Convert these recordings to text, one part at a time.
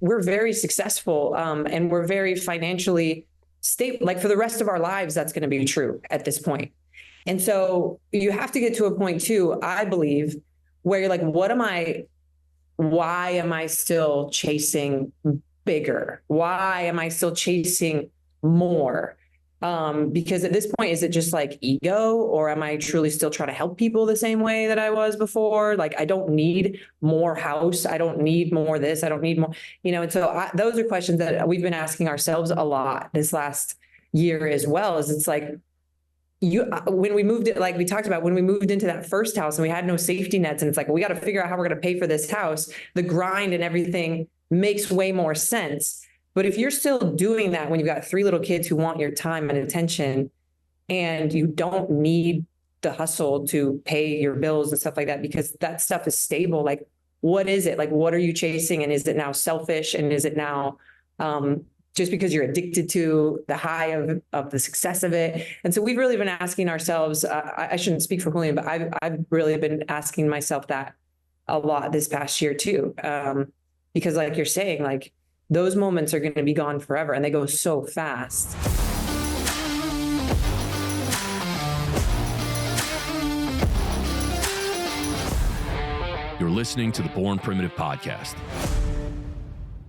we're very successful, and we're very financially stable. Like for the rest of our lives, that's going to be true at this point. And so you have to get to a point too, I believe, where you're like, why am I still chasing bigger? Why am I still chasing more? Because at this point, is it just like ego, or am I truly still trying to help people the same way that I was before? Like, I don't need more house. I don't need more this. I don't need more, and so those are questions that we've been asking ourselves a lot this last year as well. Is it's like, when we moved it, like we talked about, when we moved into that first house and we had no safety nets, and it's like, well, we got to figure out how we're going to pay for this house. The grind and everything makes way more sense. But if you're still doing that when you've got 3 little kids who want your time and attention, and you don't need the hustle to pay your bills and stuff like that, because that stuff is stable, like, what is it? Like, what are you chasing? And is it now selfish? And is it now just because you're addicted to the high of the success of it? And so we've really been asking ourselves, I shouldn't speak for Julian, but I've really been asking myself that a lot this past year too. Because like you're saying, like, those moments are going to be gone forever, and they go so fast. You're listening to the Born Primitive Podcast.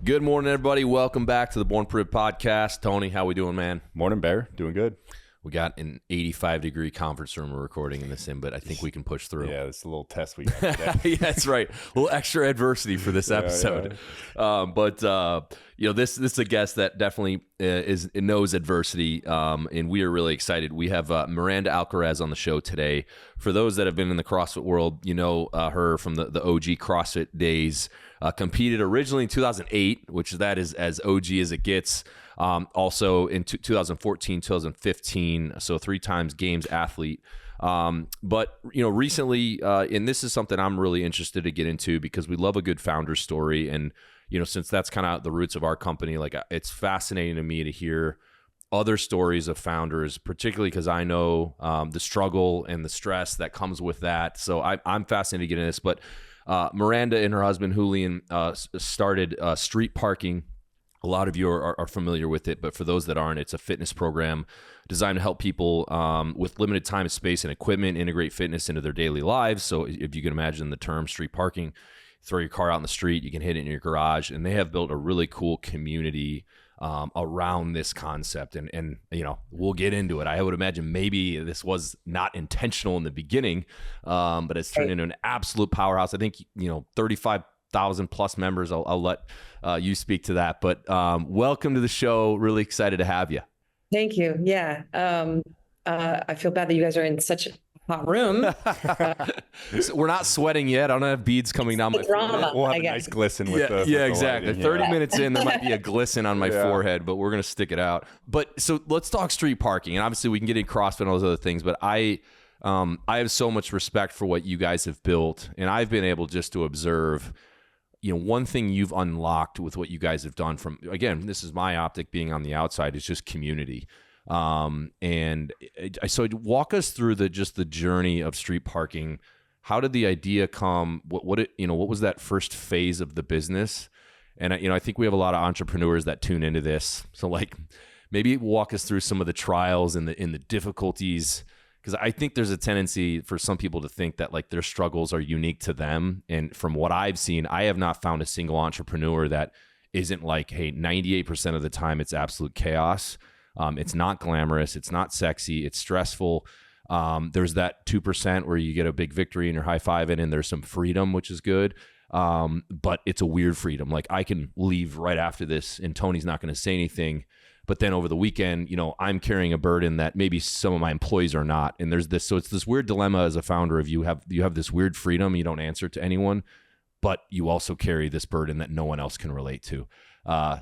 Good morning, everybody. Welcome back to the Born Primitive Podcast. Tony, how we doing, man? Morning, Bear. Doing good. We got an 85-degree conference room we're recording in this in, but I think we can push through. Yeah, it's a little test we got today. Yeah, that's right. A little extra adversity for this episode. Yeah. This is a guest that definitely knows adversity, and we are really excited. We have Miranda Alcaraz on the show today. For those that have been in the CrossFit world, you know her from the OG CrossFit days. Competed originally in 2008, which that is as OG as it gets. Also in 2014, 2015, so 3 times games athlete. But recently, and this is something I'm really interested to get into because we love a good founder story. And, since that's kind of the roots of our company, like, it's fascinating to me to hear other stories of founders, particularly because I know the struggle and the stress that comes with that. So I'm fascinated to get into this. But Miranda and her husband, Julian, started Street Parking. A lot of you are familiar with it, but for those that aren't, it's a fitness program designed to help people with limited time, space, and equipment integrate fitness into their daily lives. So if you can imagine the term street parking, throw your car out in the street, you can hit it in your garage, and they have built a really cool community around this concept. And we'll get into it. I would imagine maybe this was not intentional in the beginning, but it's turned into an absolute powerhouse. I think, 35,000 plus members. I'll let you speak to that, but welcome to the show. Really excited to have you. Thank you. Yeah. I feel bad that you guys are in such a hot room. So we're not sweating yet. I don't have beads coming down my forehead. We'll have a nice glisten with the exactly. lighting, 30 minutes in, there might be a glisten on my forehead, but we're going to stick it out. But so let's talk street parking. And obviously we can get into CrossFit and all those other things, but I have so much respect for what you guys have built. And I've been able just to observe, one thing you've unlocked with what you guys have done from, again, this is my optic being on the outside, is just community. So walk us through the journey of street parking. How did the idea come? What was that first phase of the business? And I think we have a lot of entrepreneurs that tune into this. So like, maybe walk us through some of the trials and the difficulties, because I think there's a tendency for some people to think that like their struggles are unique to them. And from what I've seen, I have not found a single entrepreneur that isn't like, hey, 98% of the time it's absolute chaos. It's not glamorous. It's not sexy. It's stressful. There's that 2% where you get a big victory and you're high-fiving, and there's some freedom, which is good. But it's a weird freedom. Like, I can leave right after this and Tony's not going to say anything. But then over the weekend, I'm carrying a burden that maybe some of my employees are not. And there's this, so it's this weird dilemma as a founder of you have this weird freedom. You don't answer to anyone, but you also carry this burden that no one else can relate to.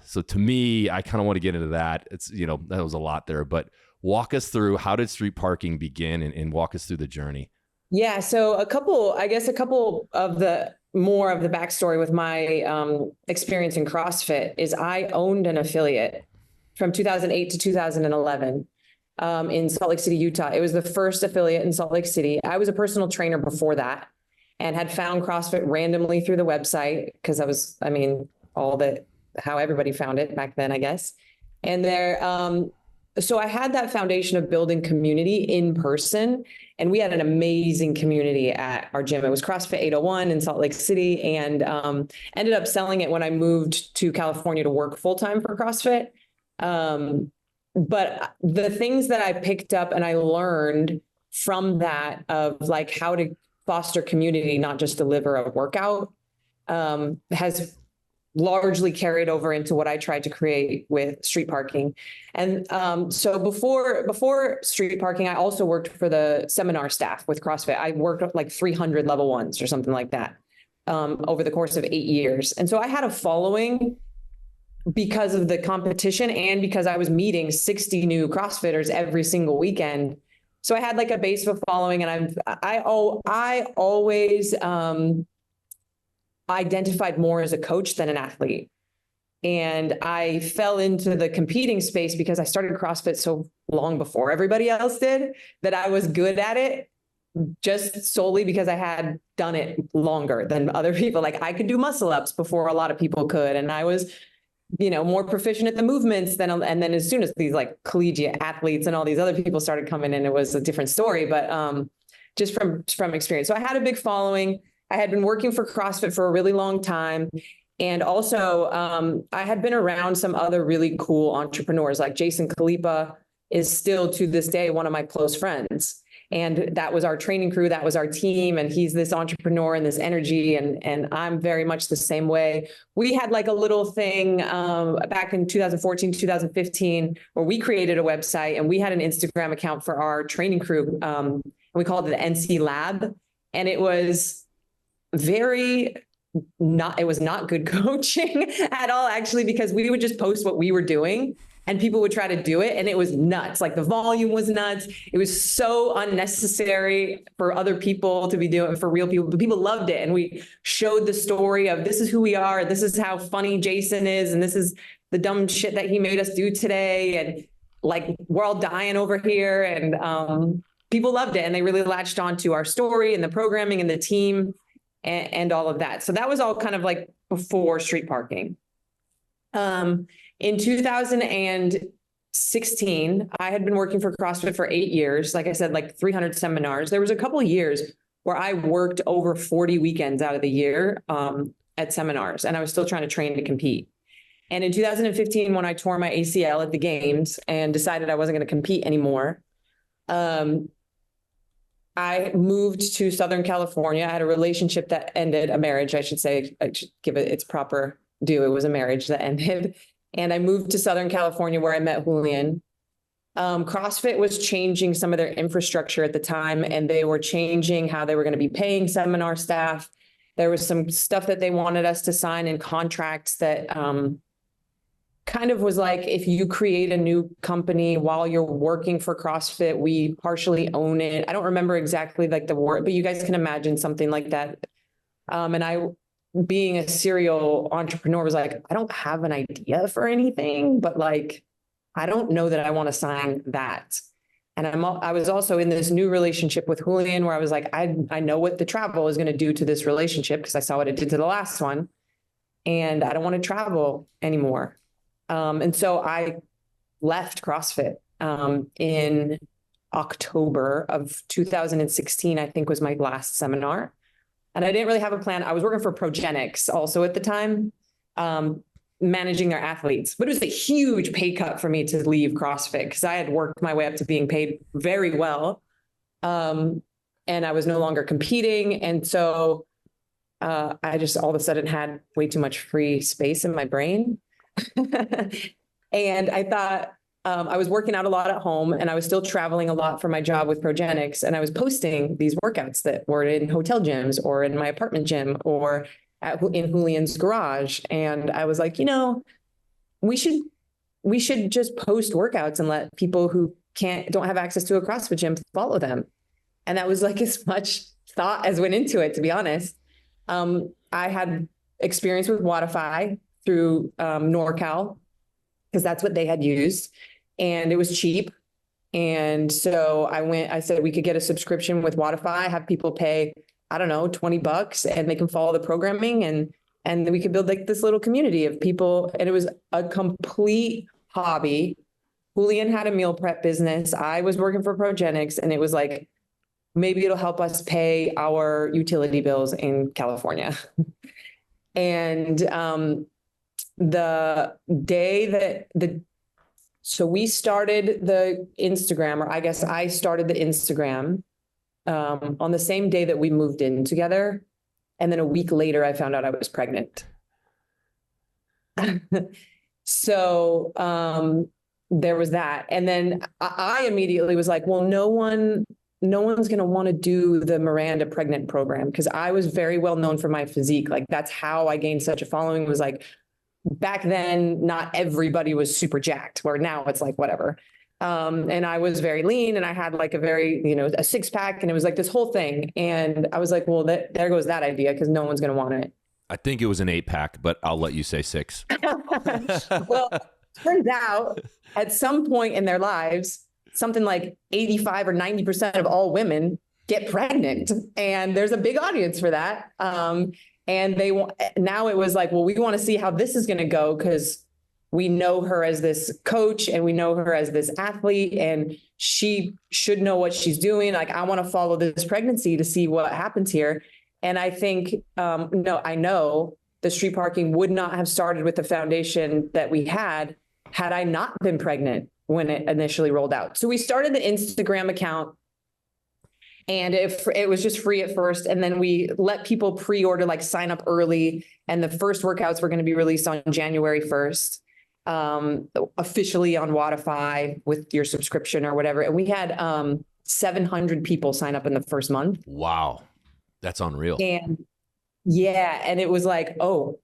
So to me, I kind of want to get into that. It's, that was a lot there, but walk us through, how did street parking begin, and walk us through the journey. Yeah. So a couple of the more of the backstory with my experience in CrossFit is I owned an affiliate from 2008 to 2011 in Salt Lake City, Utah. It was the first affiliate in Salt Lake City. I was a personal trainer before that and had found CrossFit randomly through the website because all the how everybody found it back then, I guess. And so I had that foundation of building community in person, and we had an amazing community at our gym. It was CrossFit 801 in Salt Lake City, and ended up selling it when I moved to California to work full-time for CrossFit. But the things that I picked up and I learned from that of like how to foster community, not just deliver a workout, has largely carried over into what I tried to create with street parking. And so before street parking, I also worked for the seminar staff with CrossFit. I worked like 300 level ones or something like that over the course of 8 years. And so I had a following because of the competition and because I was meeting 60 new CrossFitters every single weekend. So I had like a base of following, and I always identified more as a coach than an athlete. And I fell into the competing space because I started CrossFit so long before everybody else did that I was good at it just solely because I had done it longer than other people. Like I could do muscle ups before a lot of people could. And I was, more proficient at the movements and then as soon as these like collegiate athletes and all these other people started coming in, it was a different story, but just from experience. So I had a big following. I had been working for CrossFit for a really long time. And also I had been around some other really cool entrepreneurs, like Jason Khalipa is still to this day one of my close friends. And that was our training crew, that was our team. And he's this entrepreneur and this energy. And I'm very much the same way. We had like a little thing back in 2014, 2015, where we created a website and we had an Instagram account for our training crew. And we called it the NC Lab. And it was it was not good coaching at all, actually, because we would just post what we were doing and people would try to do it. And it was nuts. Like the volume was nuts. It was so unnecessary for other people to be doing, for real people, but people loved it. And we showed the story of this is who we are. This is how funny Jason is. And this is the dumb shit that he made us do today. And like, we're all dying over here. And people loved it. And they really latched onto our story and the programming and the team. And all of that. So that was all kind of like before street parking. In 2016, I had been working for CrossFit for 8 years. Like I said, like 300 seminars. There was a couple of years where I worked over 40 weekends out of the year at seminars, and I was still trying to train to compete. And in 2015, when I tore my ACL at the games and decided I wasn't going to compete anymore, I moved to Southern California. I had a relationship that ended, a marriage, I should say. I should give it its proper due. It was a marriage that ended. And I moved to Southern California where I met Julian. CrossFit was changing some of their infrastructure at the time, and they were changing how they were going to be paying seminar staff. There was some stuff that they wanted us to sign in contracts that kind of was like, if you create a new company while you're working for CrossFit, we partially own it. I don't remember exactly like the word, but you guys can imagine something like that. And I, being a serial entrepreneur, was like, I don't have an idea for anything, but like, I don't know that I want to sign that. And I was also in this new relationship with Julian where I was like, I know what the travel is going to do to this relationship because I saw what it did to the last one. And I don't want to travel anymore. And so I left CrossFit in October of 2016, I think was my last seminar. And I didn't really have a plan. I was working for Progenics also at the time, managing their athletes. But it was a huge pay cut for me to leave CrossFit because I had worked my way up to being paid very well. And I was no longer competing. And so I just all of a sudden had way too much free space in my brain. And I thought I was working out a lot at home and I was still traveling a lot for my job with Progenics. And I was posting these workouts that were in hotel gyms or in my apartment gym or in Julian's garage. And I was like, we should just post workouts and let people who don't have access to a CrossFit gym follow them. And that was like as much thought as went into it, to be honest. I had experience with Wodify through NorCal, because that's what they had used. And it was cheap. And so I said we could get a subscription with Wodify, have people pay, I don't know, $20 and they can follow the programming. And and we could build like this little community of people. And it was a complete hobby. Julian had a meal prep business. I was working for Progenics, and it was like, maybe it'll help us pay our utility bills in California. And the day so we started the Instagram, or I guess I started the Instagram on the same day that we moved in together. And then a week later, I found out I was pregnant. So there was that. And then I immediately was like, well, no one's going to want to do the Miranda pregnant program, because I was very well known for my physique. Like, that's how I gained such a following. It was like, back then, not everybody was super jacked, where now it's like, whatever. And I was very lean, and I had like a very, a 6-pack, and it was like this whole thing. And I was like, well, there goes that idea, because no one's going to want it. I think it was an 8-pack, but I'll let you say 6. Well, turns out at some point in their lives, something like 85 or 90% of all women get pregnant, and there's a big audience for that. And now it was like, well, we want to see how this is going to go, because we know her as this coach, and we know her as this athlete, and she should know what she's doing. Like, I want to follow this pregnancy to see what happens here. And I think, I know the street parking would not have started with the foundation that we had I not been pregnant when it initially rolled out. So we started the Instagram account, and it was just free at first. And then we let people pre-order, like sign up early. And the first workouts were going to be released on January 1st, officially on Wodify with your subscription or whatever. And we had 700 people sign up in the first month. Wow. That's unreal. And yeah. And it was like, oh,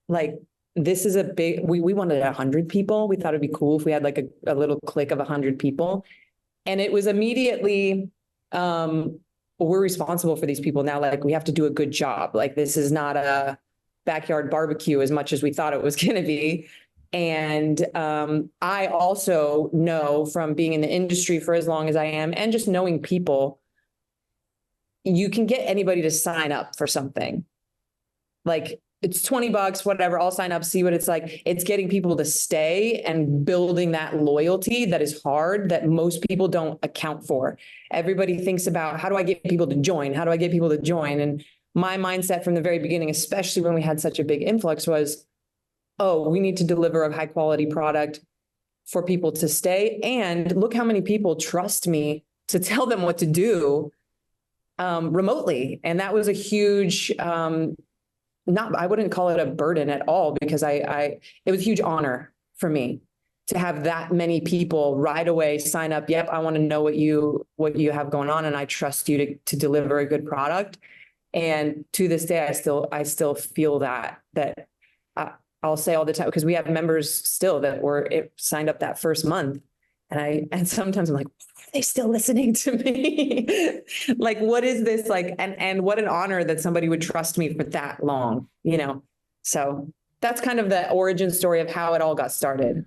like, this is a big, we wanted 100 people. We thought it'd be cool if we had like a little clique of 100 people. And it was immediately, we're responsible for these people now. Like, we have to do a good job. Like, this is not a backyard barbecue as much as we thought it was going to be. And I also know, from being in the industry for as long as I am, and just knowing people, you can get anybody to sign up for something. Like, it's $20, whatever, I'll sign up, see what it's like. It's getting people to stay and building that loyalty that is hard, that most people don't account for. Everybody thinks about, how do I get people to join? How do I get people to join? And my mindset from the very beginning, especially when we had such a big influx, was, oh, we need to deliver a high quality product for people to stay. And look how many people trust me to tell them what to do remotely. And that was a huge, I wouldn't call it a burden at all, because it was a huge honor for me to have that many people right away sign up. Yep, I want to know what you have going on, and I trust you to deliver a good product. And to this day, I still feel that I'll say all the time, because we have members still that were signed up that first month, and sometimes I'm like, are they still listening to me? Like, what is this like? And what an honor that somebody would trust me for that long, So that's kind of the origin story of how it all got started.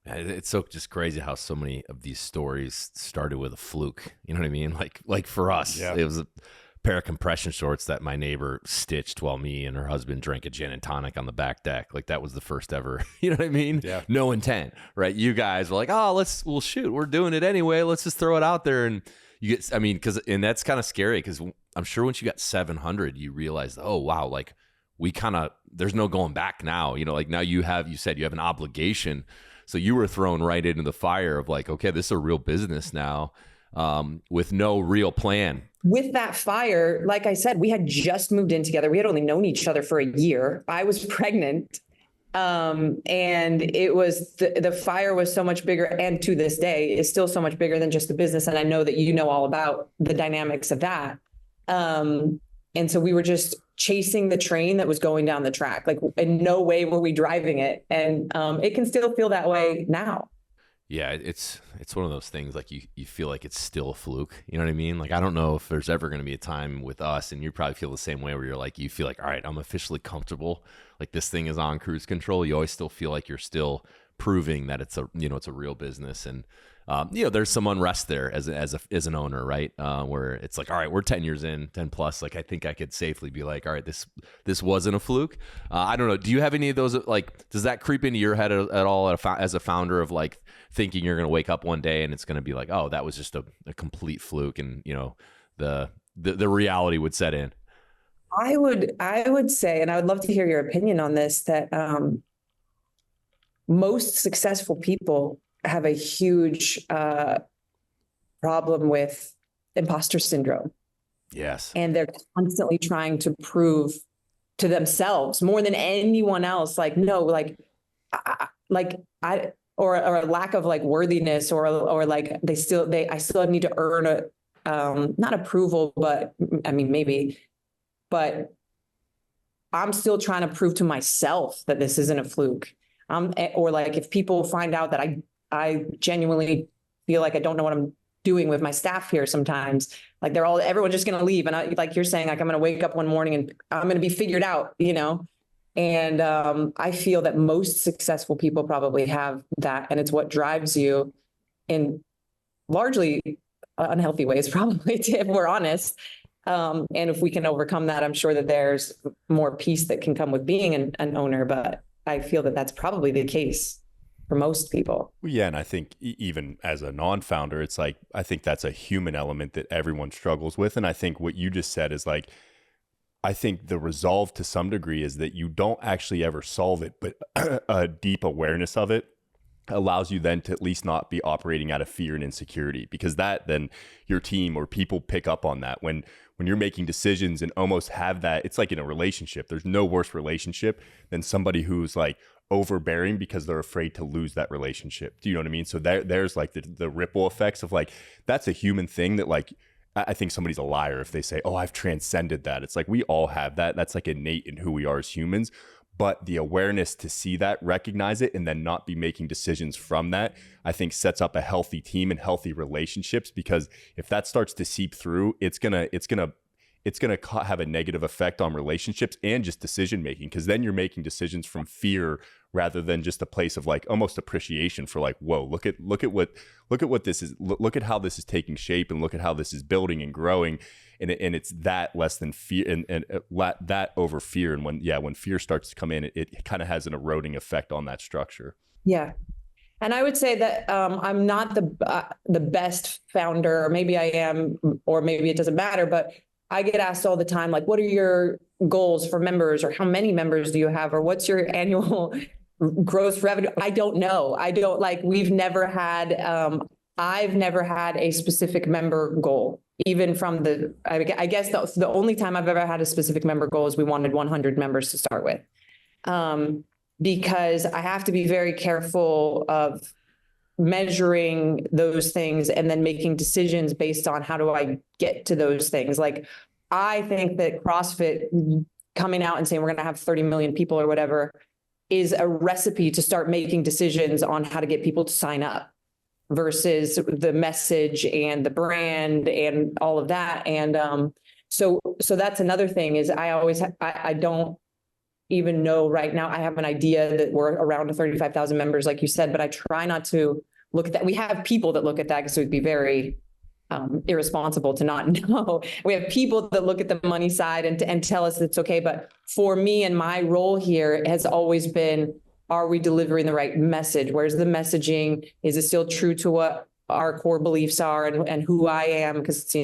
It's so just crazy how so many of these stories started with a fluke. You know what I mean? Like for us, It was a pair of compression shorts that my neighbor stitched while me and her husband drank a gin and tonic on the back deck. Like, that was the first ever, you know what I mean? Yeah. No intent, right? You guys were like, oh, shoot, we're doing it anyway. Let's just throw it out there. And and that's kind of scary, because I'm sure once you got 700, you realize, oh, wow, like, there's no going back now. Like, now you said you have an obligation. So you were thrown right into the fire of like, okay, this is a real business now, with no real plan. With that fire, like I said, we had just moved in together. We had only known each other for a year. I was pregnant. And it was, the fire was so much bigger, and to this day is still so much bigger than just the business. And I know that you know all about the dynamics of that. And so we were just chasing the train that was going down the track. Like, in no way were we driving it. And it can still feel that way now. Yeah, it's one of those things, like, you feel like it's still a fluke. You know what I mean? Like, I don't know if there's ever going to be a time with us, and you probably feel the same way, where you feel like, all right, I'm officially comfortable. Like, this thing is on cruise control. You always still feel like you're still proving that it's a real business. And there's some unrest there as an owner, right? Where it's like, all right, we're 10 years in, 10 plus. Like, I think I could safely be like, all right, this wasn't a fluke. I don't know. Do you have any of those? Like, does that creep into your head at all as a founder of like thinking you're going to wake up one day and it's going to be like, oh, that was just a complete fluke, and the reality would set in? I would say, and I would love to hear your opinion on this, that most successful people have a huge problem with imposter syndrome. Yes. And they're constantly trying to prove to themselves more than anyone else, like, no, like, or a lack of like worthiness, or like I still need to earn not approval, but I mean, maybe, but I'm still trying to prove to myself that this isn't a fluke. Or like, if people find out that I genuinely feel like I don't know what I'm doing with my staff here sometimes, like everyone's just going to leave. And like you're saying, like, I'm going to wake up one morning and I'm going to be figured out, and I feel that most successful people probably have that. And it's what drives you in largely unhealthy ways, probably, if we're honest. And if we can overcome that, I'm sure that there's more peace that can come with being an owner. But I feel that that's probably the case for most people. Well, yeah. And I think even as a non-founder, it's like, I think that's a human element that everyone struggles with. And I think what you just said is like, I think the resolve to some degree is that you don't actually ever solve it, but a deep awareness of it allows you then to at least not be operating out of fear and insecurity, because that then your team or people pick up on that when you're making decisions and almost have that. It's like in a relationship, there's no worse relationship than somebody who's like overbearing because they're afraid to lose that relationship. Do you know what I mean? So there's like the ripple effects of like, that's a human thing that like, I think somebody's a liar if they say, oh, I've transcended that. It's like, we all have that. That's like innate in who we are as humans. But the awareness to see that, recognize it, and then not be making decisions from that, I think sets up a healthy team and healthy relationships. Because if that starts to seep through, it's gonna have a negative effect on relationships and just decision making. Because then you're making decisions from fear rather than just a place of like almost appreciation for like, whoa, look at what this is. Look at how this is taking shape, and look at how this is building and growing. And it's that less than fear, and that over fear. And when fear starts to come in, it kind of has an eroding effect on that structure. Yeah. And I would say that I'm not the best founder, or maybe I am, or maybe it doesn't matter, but I get asked all the time, like, what are your goals for members, or how many members do you have, or what's your annual gross revenue? I don't know. We've never had, I've never had a specific member goal. Even from I guess the only time I've ever had a specific member goal is we wanted 100 members to start with. Because I have to be very careful of measuring those things and then making decisions based on how do I get to those things. Like, I think that CrossFit coming out and saying we're going to have 30 million people or whatever is a recipe to start making decisions on how to get people to sign up, versus the message and the brand and all of that. And so that's another thing is I don't even know right now. I have an idea that we're around 35,000 members, like you said, but I try not to look at that. We have people that look at that because it would be very irresponsible to not know. We have people that look at the money side and tell us it's okay. But for me and my role here has always been, are we delivering the right message? Where's the messaging? Is it still true to what our core beliefs are and who I am? Because,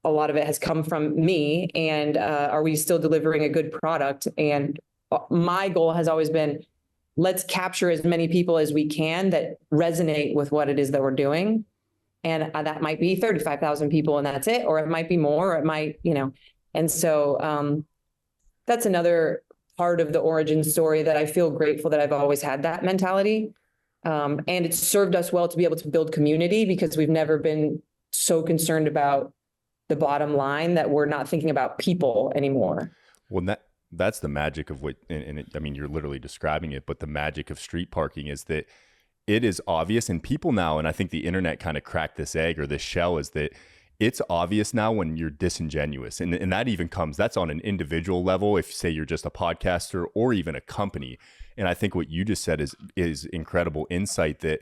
a lot of it has come from me. And are we still delivering a good product? And my goal has always been, let's capture as many people as we can that resonate with what it is that we're doing. And that might be 35,000 people and that's it, or it might be more, or it might, and so that's another part of the origin story that I feel grateful that I've always had that mentality. And it's served us well to be able to build community, because we've never been so concerned about the bottom line that we're not thinking about people anymore. Well, that's the magic of what, I mean, you're literally describing it, but the magic of street parking is that it is obvious, and people now, and I think the internet kind of cracked this egg or this shell, is that it's obvious now when you're disingenuous. And that even that's on an individual level, if say you're just a podcaster or even a company. And I think what you just said is incredible insight, that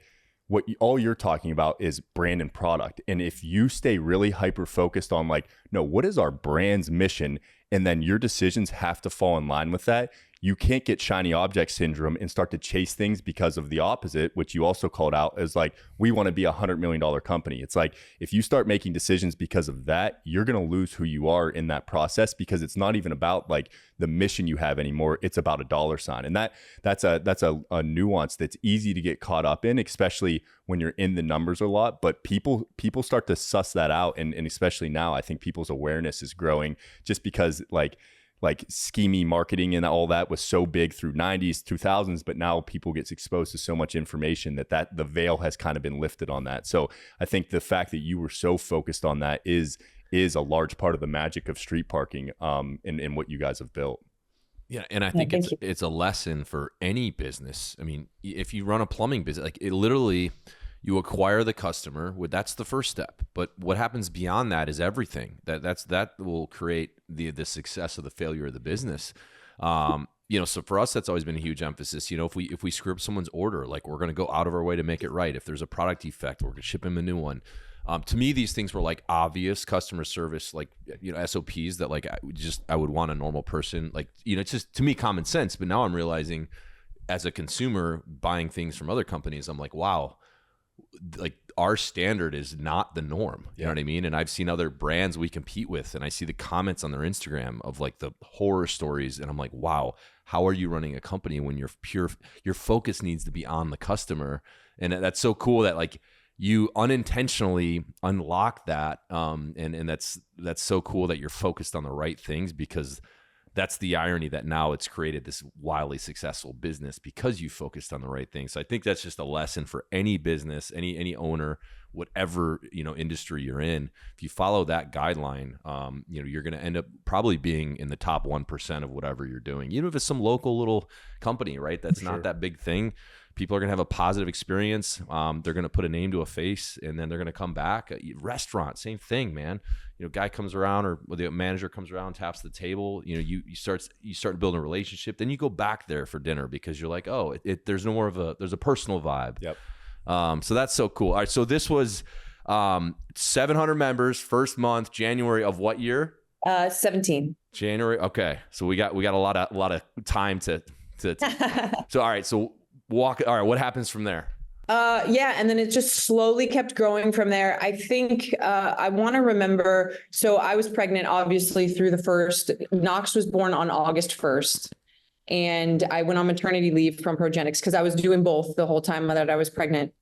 all you're talking about is brand and product. And if you stay really hyper focused on like, no, what is our brand's mission? And then your decisions have to fall in line with that. You can't get shiny object syndrome and start to chase things because of the opposite, which you also called out as like, we want to be $100 million company. It's like, if you start making decisions because of that, you're going to lose who you are in that process, because it's not even about like the mission you have anymore. It's about a dollar sign. And that's a nuance that's easy to get caught up in, especially when you're in the numbers a lot. But people start to suss that out. And especially now, I think people's awareness is growing, just because like schemy marketing and all that was so big through 90s, 2000s, but now people get exposed to so much information that the veil has kind of been lifted on that. So I think the fact that you were so focused on that is a large part of the magic of street parking in what you guys have built. Yeah, and I think it's a lesson for any business. I mean, if you run a plumbing business, like it literally, you acquire the customer. That's the first step. But what happens beyond that is everything. That will create the success or the failure of the business. So for us, that's always been a huge emphasis. If we screw up someone's order, like we're going to go out of our way to make it right. If there's a product defect, we're going to ship them a new one. To me, these things were like obvious customer service, like, SOPs that like I would want a normal person, like, it's just to me common sense. But now I'm realizing as a consumer buying things from other companies, I'm like, wow, like our standard is not the norm. You know what I mean? And I've seen other brands we compete with, and I see the comments on their Instagram of like the horror stories. And I'm like, wow, how are you running a company when your focus needs to be on the customer? And that's so cool that like you unintentionally unlock that. And that's so cool that you're focused on the right things, because that's the irony that now it's created this wildly successful business because you focused on the right things. So I think that's just a lesson for any business, any owner, whatever, industry you're in. If you follow that guideline, you're going to end up probably being in the top 1% of whatever you're doing. Even if it's some local little company, right? That's not that big thing. People are going to have a positive experience. They're going to put a name to a face, and then they're going to come back. Restaurant, same thing, man. Guy comes around, or the manager comes around, taps the table. You start building a relationship. Then you go back there for dinner because you're like, oh, there's a personal vibe. Yep. So that's so cool. All right, so this was 700 members, first month, January of what year? 17. January. Okay, so we got a lot of time to. So all right, so. All right, what happens from there? And then it just slowly kept growing from there. I think I want to remember, so I was pregnant, obviously, through the first. Knox was born on August 1st. And I went on maternity leave from Progenics because I was doing both the whole time that I was pregnant.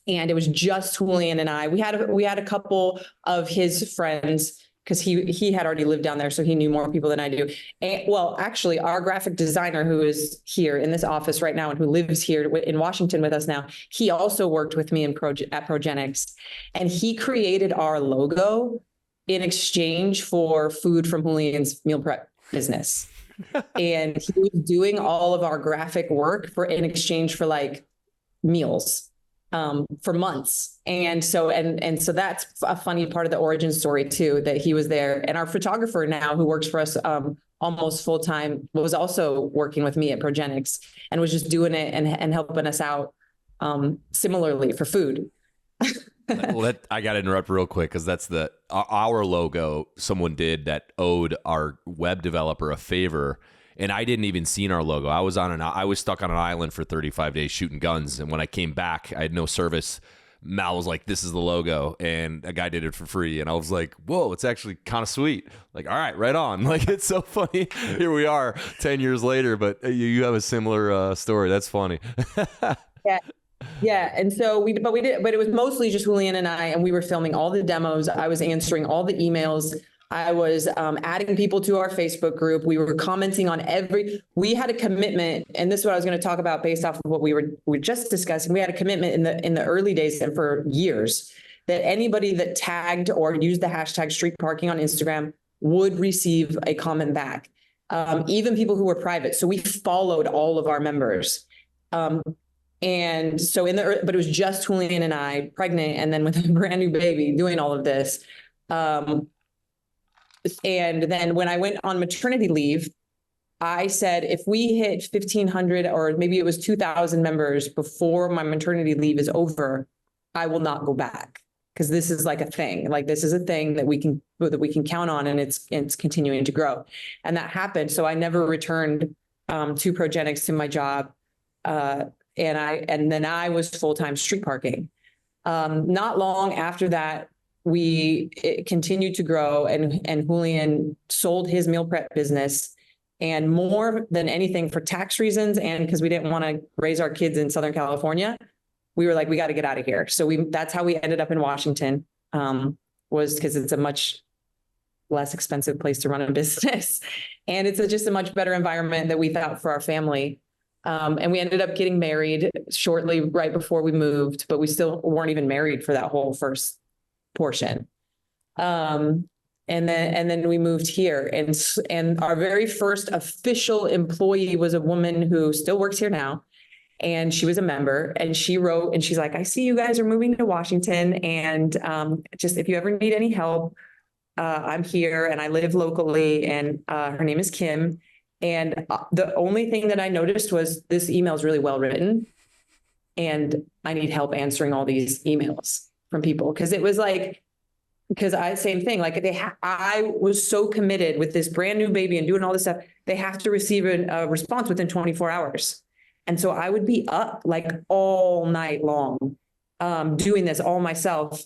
And it was just Julian and I. We had a couple of his friends, because he had already lived down there, so he knew more people than I do. And, well, actually, our graphic designer, who is here in this office right now and who lives here in Washington with us now, he also worked with me at Progenics, and he created our logo in exchange for food from Julian's meal prep business. And he was doing all of our graphic work in exchange for like meals. For months. And so that's a funny part of the origin story too, that he was there. And our photographer now, who works for us almost full time, was also working with me at Progenics and was just doing it and helping us out similarly for food. Well, I got to interrupt real quick, because that's our logo someone did that owed our web developer a favor. And I didn't even see our logo. I was stuck on an island for 35 days shooting guns. And when I came back, I had no service. Mal was like, this is the logo. And a guy did it for free. And I was like, whoa, it's actually kind of sweet. Like, all right, right on. Like, it's so funny. Here we are 10 years later, but you have a similar story. That's funny. Yeah. Yeah. And so but it was mostly just Julian and I, and we were filming all the demos. I was answering all the emails. I was adding people to our Facebook group. We were commenting on we had a commitment, and this is what I was going to talk about based off of what we were just discussing. We had a commitment in the early days and for years that anybody that tagged or used the hashtag street parking on Instagram would receive a comment back, even people who were private. So we followed all of our members. And so but it was just Julian and I, pregnant, and then with a brand new baby, doing all of this. And then when I went on maternity leave, I said, if we hit 1,500 or maybe it was 2,000 members before my maternity leave is over, I will not go back. Because this is like a thing, like this is a thing that we can count on, and it's continuing to grow, and that happened. So I never returned to Progenics, to my job, and then I was full-time street parking. Not long after that, it continued to grow, and Julian sold his meal prep business, and more than anything for tax reasons and because we didn't want to raise our kids in Southern California, we were like, we got to get out of here. So that's how we ended up in Washington, was because it's a much less expensive place to run a business. And it's just a much better environment that we thought for our family. And we ended up getting married shortly right before we moved, but we still weren't even married for that whole first portion. And then we moved here, and our very first official employee was a woman who still works here now. And she was a member, and she wrote, and she's like, I see you guys are moving to Washington, and just if you ever need any help, I'm here, and I live locally, and her name is Kim. And the only thing that I noticed was this email is really well written, and I need help answering all these emails from people. Same thing, like I was so committed with this brand new baby and doing all this stuff, they have to receive a response within 24 hours. And so I would be up like all night long, doing this all myself.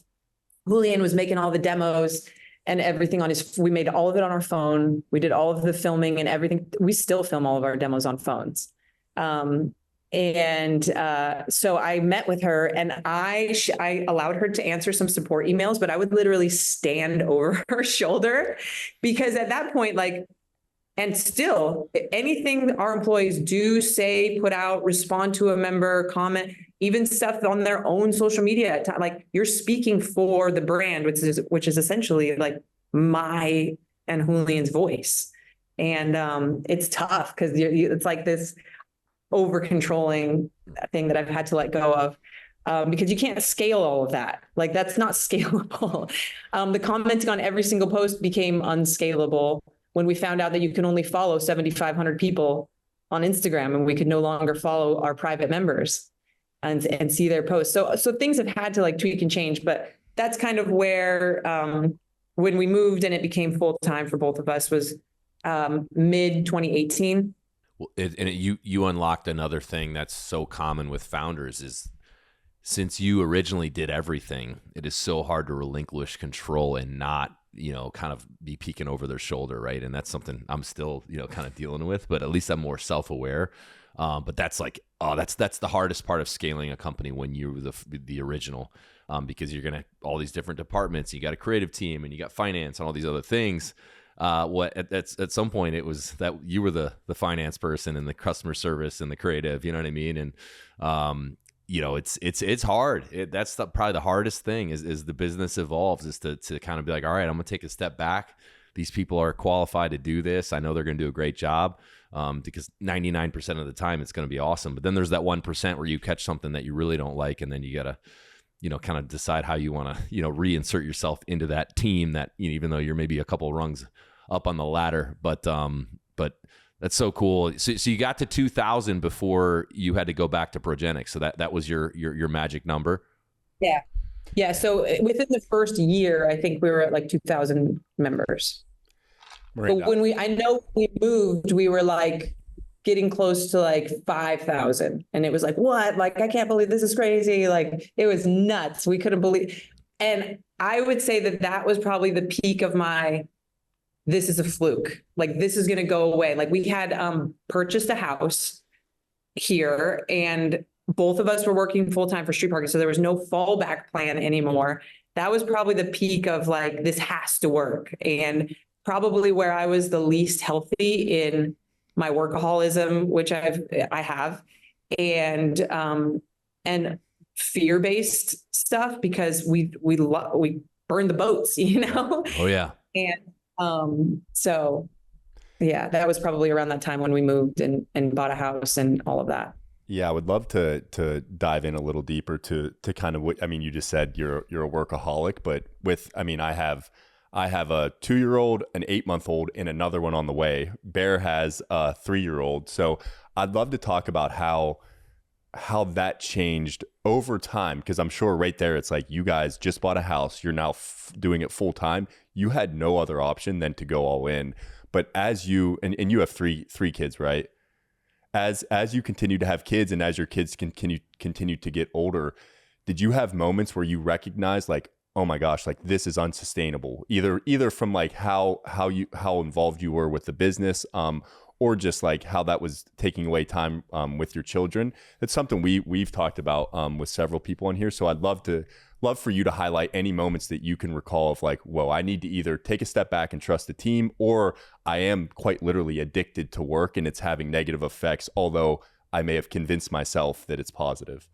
Julian was making all the demos and everything we made all of it on our phone. We did all of the filming and everything. We still film all of our demos on phones. So I met with her, and I allowed her to answer some support emails, but I would literally stand over her shoulder, because at that point, like, and still, anything our employees do, say, put out, respond to a member, comment, even stuff on their own social media, like you're speaking for the brand, which is essentially like my and Julian's voice. And it's tough because it's like this over controlling thing that I've had to let go of, because you can't scale all of that. Like that's not scalable. The commenting on every single post became unscalable when we found out that you can only follow 7,500 people on Instagram, and we could no longer follow our private members and see their posts. So things have had to like tweak and change, but that's kind of where, when we moved and it became full-time for both of us, was mid 2018. Well, you unlocked another thing that's so common with founders is, since you originally did everything, it is so hard to relinquish control and not, kind of be peeking over their shoulder, right? And that's something I'm still, kind of dealing with, but at least I'm more self-aware. But that's like, that's the hardest part of scaling a company when you're the original, because you're gonna all these different departments. You got a creative team, and you got finance, and all these other things. At some point it was that you were the finance person and the customer service and the creative, you know what I mean? And it's hard. That's probably the hardest thing is the business evolves, is to kind of be like, all right, I'm gonna take a step back. These people are qualified to do this. I know they're gonna do a great job, because 99% of the time it's gonna be awesome. But then there's that 1% where you catch something that you really don't like, and then you gotta kind of decide how you want to, reinsert yourself into that team that, even though you're maybe a couple rungs up on the ladder, but that's so cool. So you got to 2,000 before you had to go back to Progenics. So that was your magic number. Yeah. Yeah. So within the first year, I think we were at like 2,000 members. Right. But when we moved, we were like getting close to like 5,000. And it was like, what? Like, I can't believe this is crazy. Like, it was nuts. We couldn't believe. And I would say that was probably the peak of this is a fluke. Like, this is going to go away. Like, we had purchased a house here, and both of us were working full-time for street parking. So there was no fallback plan anymore. That was probably the peak of like, this has to work. And probably where I was the least healthy in my workaholism, which I have, and fear-based stuff, because we burn the boats, Oh yeah. And so yeah, that was probably around that time when we moved and bought a house and all of that. Yeah, I would love to dive in a little deeper to kind of what, I mean, you just said you're a workaholic, but I have I have a 2-year-old, an 8-month-old, and another one on the way. Bear has a 3-year-old. So I'd love to talk about how that changed over time, because I'm sure right there it's like, you guys just bought a house, you're now doing it full time. You had no other option than to go all in. But as you and you have three kids, right? As you continue to have kids, and as your kids continue to get older, did you have moments where you recognize like, oh my gosh, like this is unsustainable, either from like how involved you were with the business, or just like how that was taking away time with your children? It's something we've talked about with several people on here. So I'd love for you to highlight any moments that you can recall of like, whoa, I need to either take a step back and trust the team, or I am quite literally addicted to work and it's having negative effects, although I may have convinced myself that it's positive.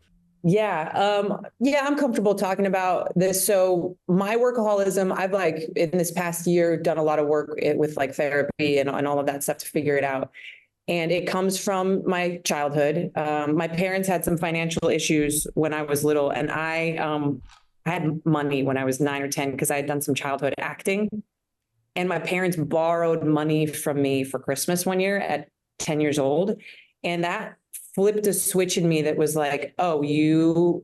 Yeah. I'm comfortable talking about this. So my workaholism, I've like in this past year done a lot of work with like therapy and all of that stuff to figure it out. And it comes from my childhood. My parents had some financial issues when I was little, and I had money when I was 9 or 10 because I had done some childhood acting. And my parents borrowed money from me for Christmas one year at 10 years old. And that flipped a switch in me that was like, oh,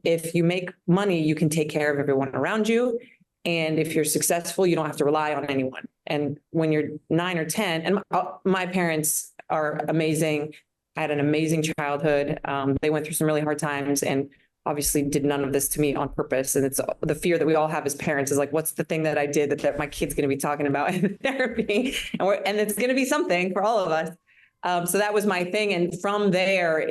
if you make money, you can take care of everyone around you. And if you're successful, you don't have to rely on anyone. And when you're 9 or 10, and my parents are amazing. I had an amazing childhood. They went through some really hard times and obviously did none of this to me on purpose. And it's the fear that we all have as parents is like, what's the thing that I did that my kid's going to be talking about in therapy? And it's going to be something for all of us. So that was my thing. And from there,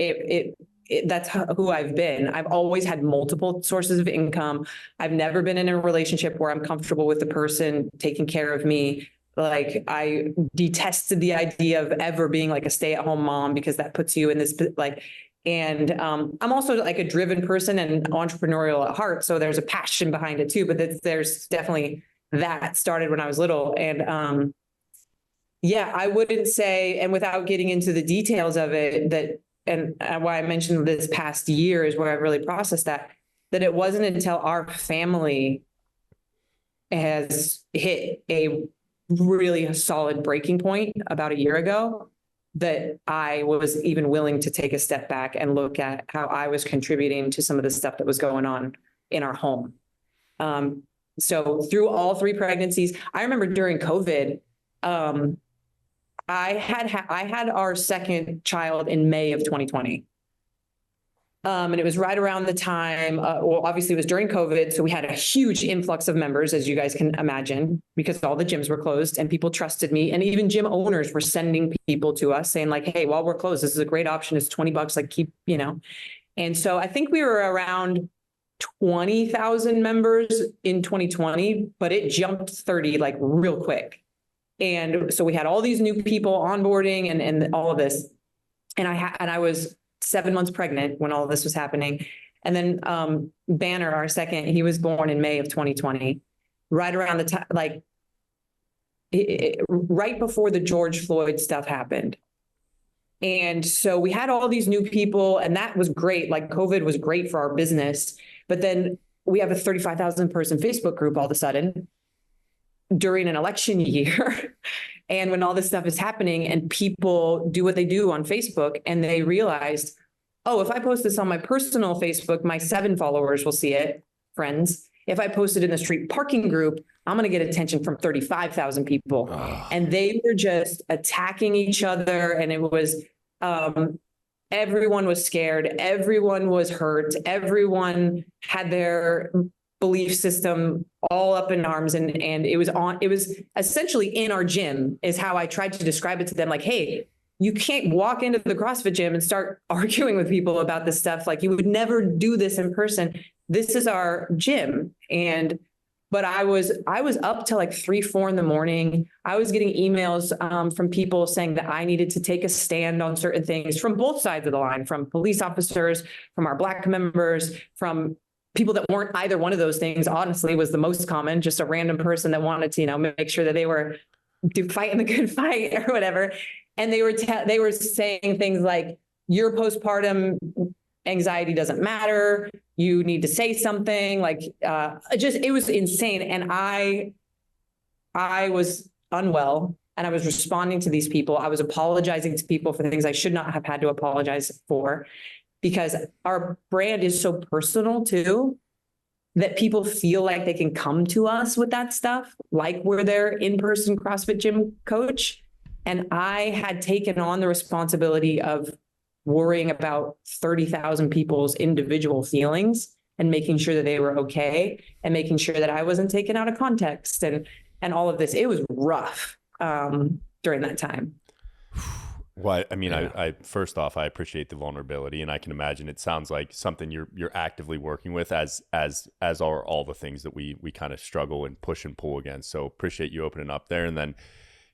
that's who I've been. I've always had multiple sources of income. I've never been in a relationship where I'm comfortable with the person taking care of me. Like I detested the idea of ever being like a stay-at-home mom, because that puts you in this like, and I'm also like a driven person and entrepreneurial at heart. So there's a passion behind it too, but there's definitely that started when I was little. And yeah, I wouldn't say, and without getting into the details of it, and why I mentioned this past year is where I really processed that it wasn't until our family has hit a really solid breaking point about a year ago that I was even willing to take a step back and look at how I was contributing to some of the stuff that was going on in our home. So through all 3 pregnancies, I remember during COVID, I had our second child in May of 2020. And it was right around the time, well, obviously it was during COVID. So we had a huge influx of members, as you guys can imagine, because all the gyms were closed and people trusted me. And even gym owners were sending people to us saying like, hey, while we're closed, this is a great option. It's $20, like keep, And so I think we were around 20,000 members in 2020, but it jumped 30 like real quick. And so we had all these new people onboarding and all of this. And I was 7 months pregnant when all of this was happening. And then Banner, our second, he was born in May of 2020, right around the time, like right before the George Floyd stuff happened. And so we had all these new people, and that was great. Like COVID was great for our business. But then we have a 35,000 person Facebook group all of a sudden during an election year. And when all this stuff is happening and people do what they do on Facebook, and they realized, oh, if I post this on my personal Facebook, my 7 followers will see it, friends. If I post it in the street parking group, I'm going to get attention from 35,000 people. And they were just attacking each other. And it was, everyone was scared. Everyone was hurt. Everyone had their belief system all up in arms. And it was essentially in our gym is how I tried to describe it to them. Like, hey, you can't walk into the CrossFit gym and start arguing with people about this stuff. Like you would never do this in person. This is our gym. But I was up till like 3, 4 in the morning. I was getting emails from people saying that I needed to take a stand on certain things from both sides of the line, from police officers, from our Black members, from people that weren't either one of those things, honestly, was the most common, just a random person that wanted to, make sure that they were fighting the good fight or whatever. And they were saying things like, your postpartum anxiety doesn't matter. You need to say something. Like, it was insane. And I I was unwell and I was responding to these people. I was apologizing to people for things I should not have had to apologize for, because our brand is so personal too, that people feel like they can come to us with that stuff, like we're their in-person CrossFit gym coach. And I had taken on the responsibility of worrying about 30,000 people's individual feelings and making sure that they were okay, and making sure that I wasn't taken out of context and all of this. It was rough during that time. Well, I mean, yeah. I first off, I appreciate the vulnerability, and I can imagine it sounds like something you're actively working with, as are all the things that we kind of struggle and push and pull against. So appreciate you opening up there. And then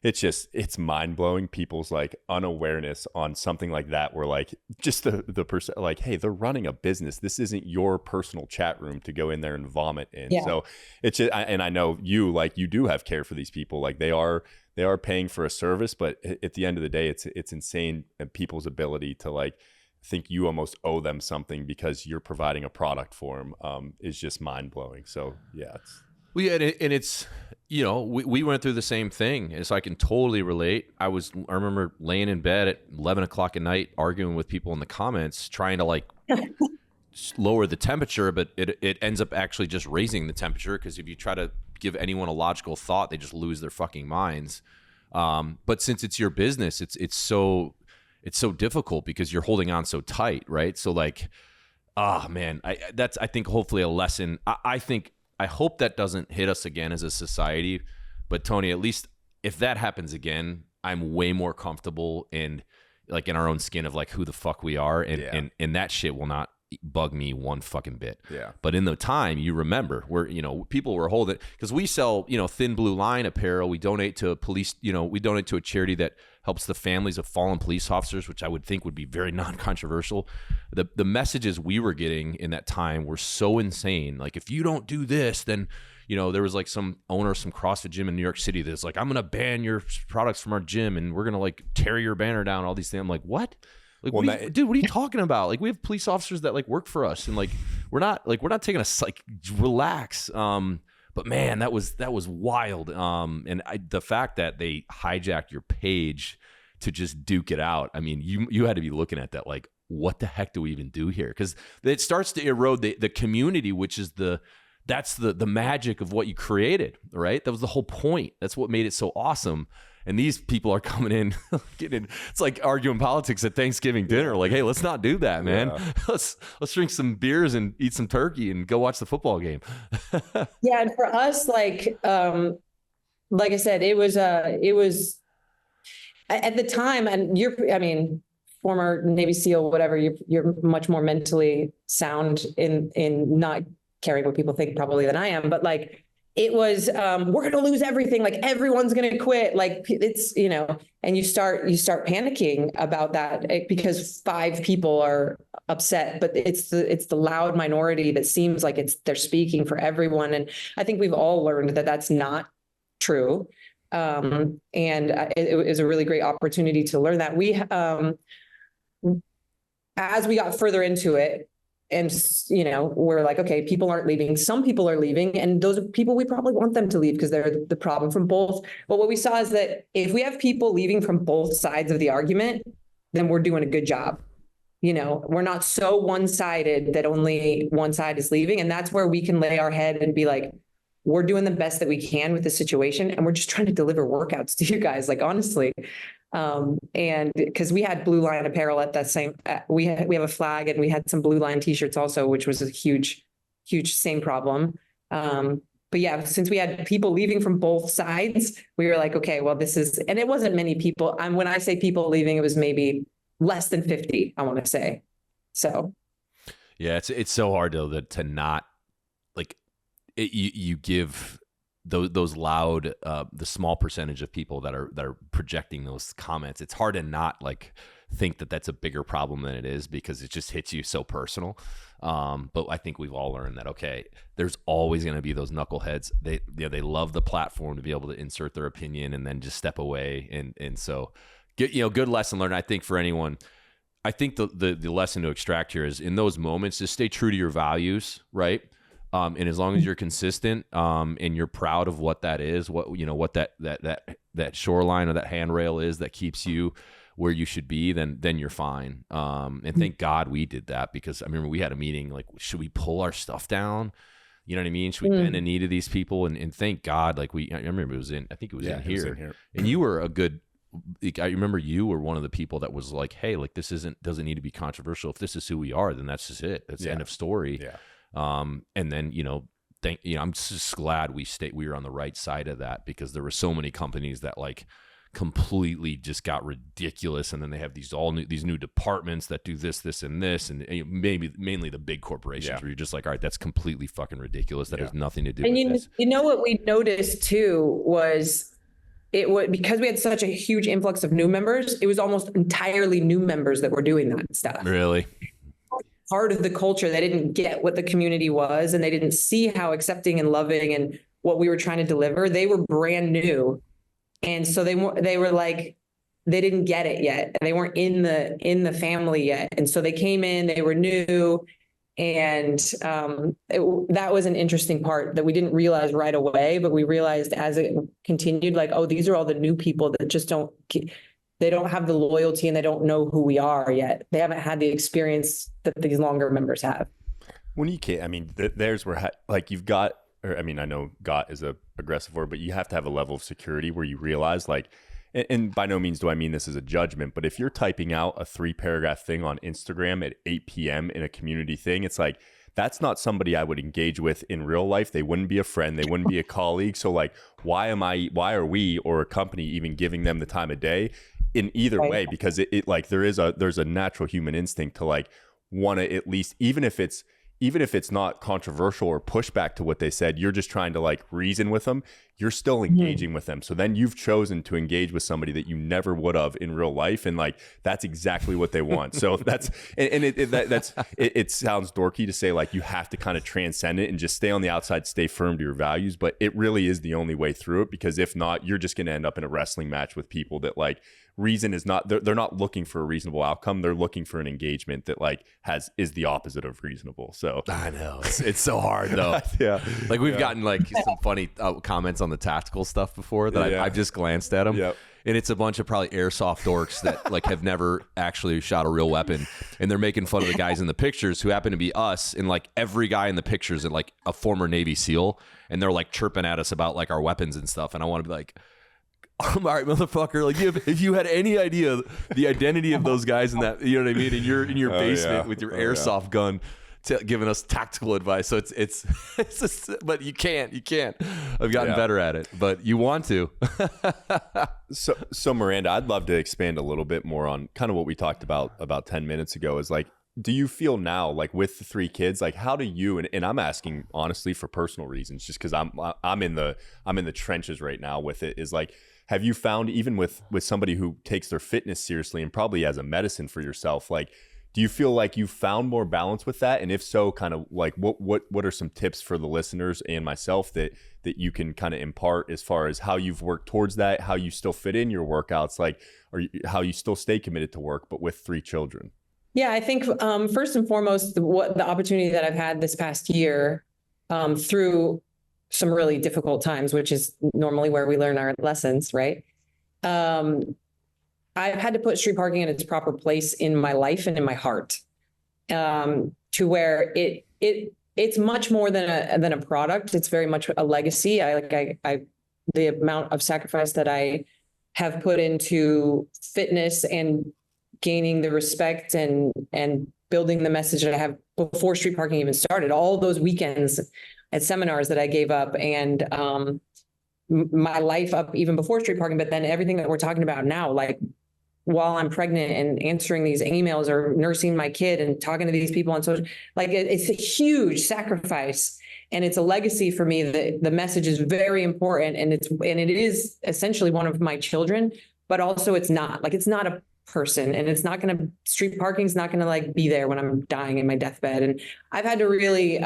it's mind blowing people's like unawareness on something like that, where like just the person, like, hey, they're running a business. This isn't your personal chat room to go in there and vomit in. Yeah. So it's just, and I know you do have care for these people. Like they are paying for a service, but at the end of the day, it's insane. And people's ability to like think you almost owe them something because you're providing a product for them is just mind blowing. So yeah, it's, you know, we went through the same thing, and so I can totally relate. I remember laying in bed at 11 o'clock at night, arguing with people in the comments, trying to like lower the temperature, but it ends up actually just raising the temperature, because if you try to give anyone a logical thought, they just lose their fucking minds. But since it's your business, it's so difficult because you're holding on so tight, right? So like, man, I think hopefully a lesson. I hope that doesn't hit us again as a society. But Tony, at least if that happens again, I'm way more comfortable in like in our own skin of like who the fuck we are, and that shit will not bug me one fucking bit. Yeah. But in the time, you remember where, you know, people were holding, because we sell, you know, Thin Blue Line apparel. We donate to police, you know, we donate to a charity that helps the families of fallen police officers, which I would think would be very non-controversial. The messages we were getting in that time were so insane. Like, if you don't do this, then, you know, there was like some owner of some CrossFit gym in New York City that's like, I'm going to ban your products from our gym and we're going to like tear your banner down, all these things. I'm like, what? Like, well, dude, what are you talking about? Like, we have police officers that like work for us, and like we're not taking us, like, relax. But man, that was wild. And the fact that they hijacked your page to just duke it out. I mean, you had to be looking at that like, what the heck do we even do here? Because it starts to erode the community, which is that's the magic of what you created, right? That was the whole point. That's what made it so awesome. And these people are coming in, it's like arguing politics at Thanksgiving dinner. Like, hey, let's not do that, man. Yeah. Let's drink some beers and eat some turkey and go watch the football game. Yeah, and for us, like I said, it was at the time, and former Navy SEAL, whatever. You're much more mentally sound in not caring what people think probably than I am, but like. It was, we're going to lose everything. Like, everyone's going to quit. Like, it's, you know, and you start panicking about that because 5 people are upset, but it's the loud minority that seems like they're speaking for everyone. And I think we've all learned that that's not true. And it was a really great opportunity to learn that. As we got further into it, and, you know, we're like, okay, people aren't leaving. Some people are leaving. And those are people we probably want them to leave because they're the problem from both. But what we saw is that if we have people leaving from both sides of the argument, then we're doing a good job. You know, we're not so one-sided that only one side is leaving. And that's where we can lay our head and be like, we're doing the best that we can with the situation. And we're just trying to deliver workouts to you guys, like, honestly. And because we had Blue Line apparel at that same, we have a flag, and we had some Blue Line t-shirts also, which was a huge same problem. But yeah, since we had people leaving from both sides, we were like, okay, well, and it wasn't many people. When I say people leaving, it was maybe less than 50, I want to say. So. Yeah, it's so hard though to not like you give those loud, the small percentage of people that are projecting those comments. It's hard to not like think that that's a bigger problem than it is, because it just hits you so personal. But I think we've all learned that, okay, there's always going to be those knuckleheads. They love the platform to be able to insert their opinion and then just step away. And so good lesson learned. I think for anyone, I think the lesson to extract here is, in those moments, just stay true to your values, right? And as long as you're consistent, and you're proud of what that is, what that shoreline or that handrail is that keeps you where you should be, then you're fine. And thank God we did that, because I remember we had a meeting like, should we pull our stuff down? You know what I mean? Should we bend the knee to these people? And thank God, like I remember I think it was in here. And you were I remember you were one of the people that was like, hey, like this doesn't need to be controversial. If this is who we are, then that's just it. That's the end of story. Yeah. And then, I'm just glad we were on the right side of that, because there were so many companies that like completely just got ridiculous. And then they have these new departments that do this, and this, and maybe mainly the big corporations where you're just like, all right, that's completely fucking ridiculous. That has nothing to do with this. You know what we noticed too was because we had such a huge influx of new members, it was almost entirely new members that were doing that stuff. Really? Part of the culture, they didn't get what the community was, and they didn't see how accepting and loving and what we were trying to deliver. They were brand new. And so they were like, they didn't get it yet. They weren't in the family yet. And so they came in, they were new. And that was an interesting part that we didn't realize right away, but we realized as it continued, like, oh, these are all the new people that just they don't have the loyalty, and they don't know who we are yet. They haven't had the experience that these longer members have. When you can't, I mean, there's where like you've got, or I mean, I know got is a aggressive word, but you have to have a level of security where you realize like, and by no means do I mean this as a judgment, but if you're typing out a 3-paragraph thing on Instagram at 8 p.m. in a community thing, it's like, that's not somebody I would engage with in real life. They wouldn't be a friend. They wouldn't be a colleague. So like, why are we or a company even giving them the time of day in either way? Because it like, there's a natural human instinct to like want to at least, even if it's not controversial or pushback to what they said, you're just trying to like reason with them. You're still engaging with them. So then you've chosen to engage with somebody that you never would have in real life. And like, that's exactly what they want. So that's, it sounds dorky to say like, you have to kind of transcend it and just stay on the outside, stay firm to your values. But it really is the only way through it, because if not, you're just going to end up in a wrestling match with people that like, reason is not, they're not looking for a reasonable outcome. They're looking for an engagement that like is the opposite of reasonable. So I know it's so hard though. Yeah. Like we've gotten like some funny comments on the tactical stuff before that I've just glanced at them. Yep. And it's a bunch of probably airsoft dorks that like have never actually shot a real weapon. And they're making fun of the guys in the pictures who happen to be us. And like every guy in the pictures is like a former Navy SEAL. And they're like chirping at us about like our weapons and stuff. And I want to be like, all right, motherfucker. Like, if you had any idea the identity of those guys in that, you know what I mean? And you're in your basement with your airsoft gun, giving us tactical advice. So it's just, but you can't. I've gotten better at it, but you want to. So Miranda, I'd love to expand a little bit more on kind of what we talked about 10 minutes ago. Is like, do you feel now, like with the 3 kids, like how do you, and I'm asking honestly for personal reasons, just because I'm in the trenches right now with it, is like, have you found even with somebody who takes their fitness seriously and probably as a medicine for yourself, like, do you feel like you found more balance with that? And if so, kind of like what are some tips for the listeners and myself that you can kind of impart as far as how you've worked towards that, how you still fit in your workouts, like, or how you still stay committed to work, but with 3 children? Yeah, I think first and foremost, the opportunity that I've had this past year through some really difficult times, which is normally where we learn our lessons, right? I've had to put street parking in its proper place in my life and in my heart, to where it's much more than a product. It's very much a legacy. The amount of sacrifice that I have put into fitness and gaining the respect and building the message that I have before street parking even started, all those weekends at seminars that I gave up, and my life up even before street parking, but then everything that we're talking about now, like while I'm pregnant and answering these emails or nursing my kid and talking to these people on social, like it's a huge sacrifice, and it's a legacy for me. The message is very important, and it is essentially one of my children, but also it's not a person, and it's not going to, street parking is not going to like be there when I'm dying in my deathbed. And I've had to really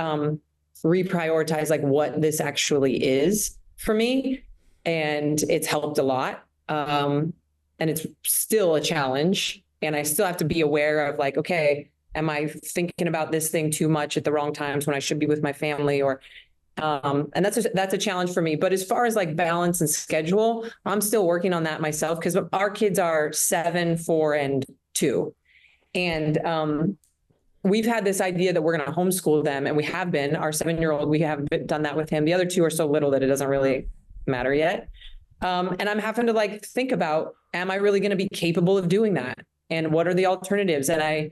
reprioritize like what this actually is for me, and it's helped a lot. And it's still a challenge, and I still have to be aware of like, okay, Am I thinking about this thing too much at the wrong times when I should be with my family? Or and that's a challenge for me. But as far as like balance and schedule, I'm still working on that myself, because our kids are 7, 4, and 2. And we've had this idea that we're going to homeschool them, and we have been. Our 7-year-old, we have done that with him. The other 2 are so little that it doesn't really matter yet. And I'm having to like think about, am I really going to be capable of doing that? And what are the alternatives? And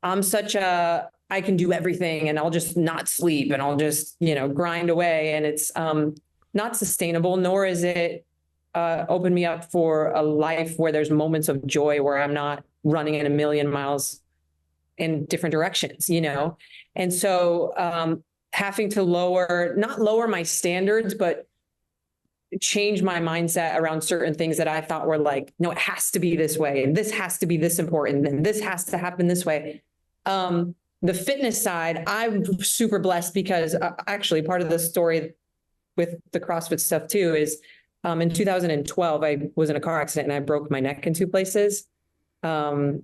I'm such a, I can do everything, and I'll just not sleep, and I'll just, grind away. And it's not sustainable, nor is it open me up for a life where there's moments of joy, where I'm not running in a million miles in different directions, And so having to not lower my standards, but change my mindset around certain things that I thought were like, no, it has to be this way, and this has to be this important, and this has to happen this way. The fitness side, I'm super blessed, because actually part of the story with the CrossFit stuff too is in 2012, I was in a car accident and I broke my neck in 2 places. And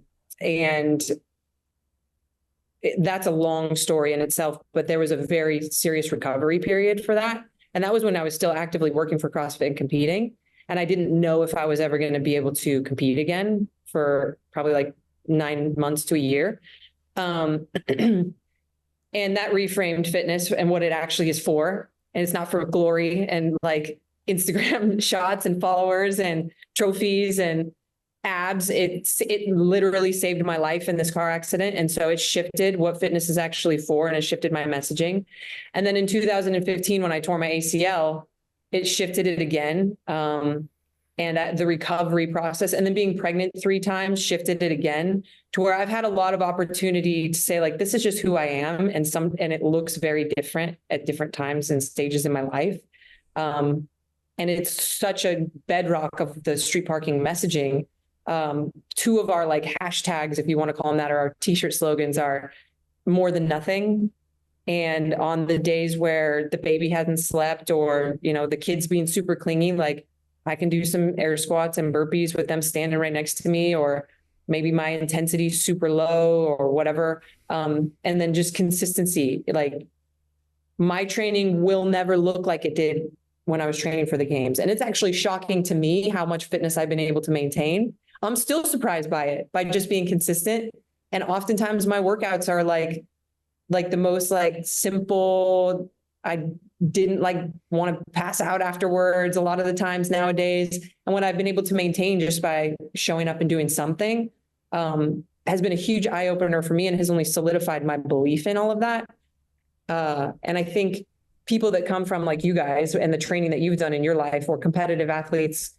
that's a long story in itself, but there was a very serious recovery period for that. And that was when I was still actively working for CrossFit and competing. And I didn't know if I was ever going to be able to compete again for probably like 9 months to a year. And that reframed fitness and what it actually is for. And it's not for glory and like Instagram shots and followers and trophies and abs. It literally saved my life in this car accident. And so it shifted what fitness is actually for, and it shifted my messaging. And then in 2015, when I tore my ACL, it shifted it again. And the recovery process, and then being pregnant 3 times shifted it again, to where I've had a lot of opportunity to say, like, this is just who I am. And it looks very different at different times and stages in my life. And it's such a bedrock of the street parking messaging. 2 of our like hashtags, if you want to call them that, or our t-shirt slogans, are more than nothing. And on the days where the baby hasn't slept, or, the kids being super clingy, like, I can do some air squats and burpees with them standing right next to me, or maybe my intensity is super low or whatever. And then just consistency. Like, my training will never look like it did when I was training for the games. And it's actually shocking to me how much fitness I've been able to maintain. I'm still surprised by it, by just being consistent. And oftentimes my workouts are like the most like simple. I didn't like want to pass out afterwards a lot of the times nowadays. And what I've been able to maintain just by showing up and doing something has been a huge eye opener for me, and has only solidified my belief in all of that. And I think people that come from like you guys and the training that you've done in your life, or competitive athletes,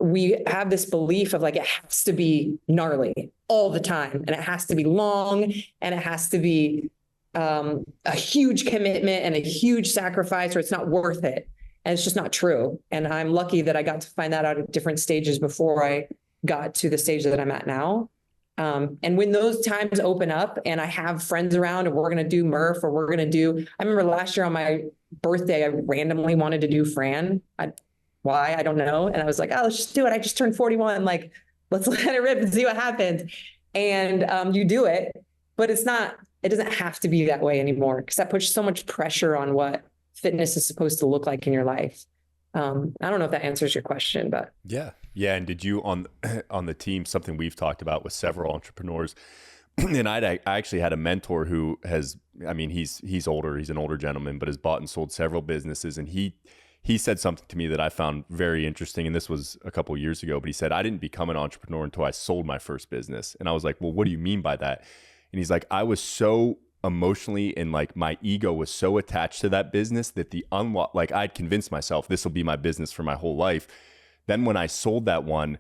we have this belief of like, it has to be gnarly all the time, and it has to be long, and it has to be a huge commitment and a huge sacrifice, or it's not worth it. And it's just not true. And I'm lucky that I got to find that out at different stages before I got to the stage that I'm at now. And when those times open up and I have friends around, and we're going to do Murph, or I remember last year on my birthday, I randomly wanted to do Fran. Why? I don't know. And I was like, oh, let's just do it. I just turned 41. Like, let's let it rip and see what happens. And you do it, but it doesn't have to be that way anymore, because that puts so much pressure on what fitness is supposed to look like in your life. I don't know if that answers your question, but yeah. And did you on the team, something we've talked about with several entrepreneurs, and I actually had a mentor who he's older, he's an older gentleman, but has bought and sold several businesses. And he said something to me that I found very interesting. And this was a couple of years ago, but he said, I didn't become an entrepreneur until I sold my first business. And I was like, well, what do you mean by that? And he's like, I was so emotionally, and like my ego was so attached to that business that like I'd convinced myself this will be my business for my whole life. Then when I sold that one,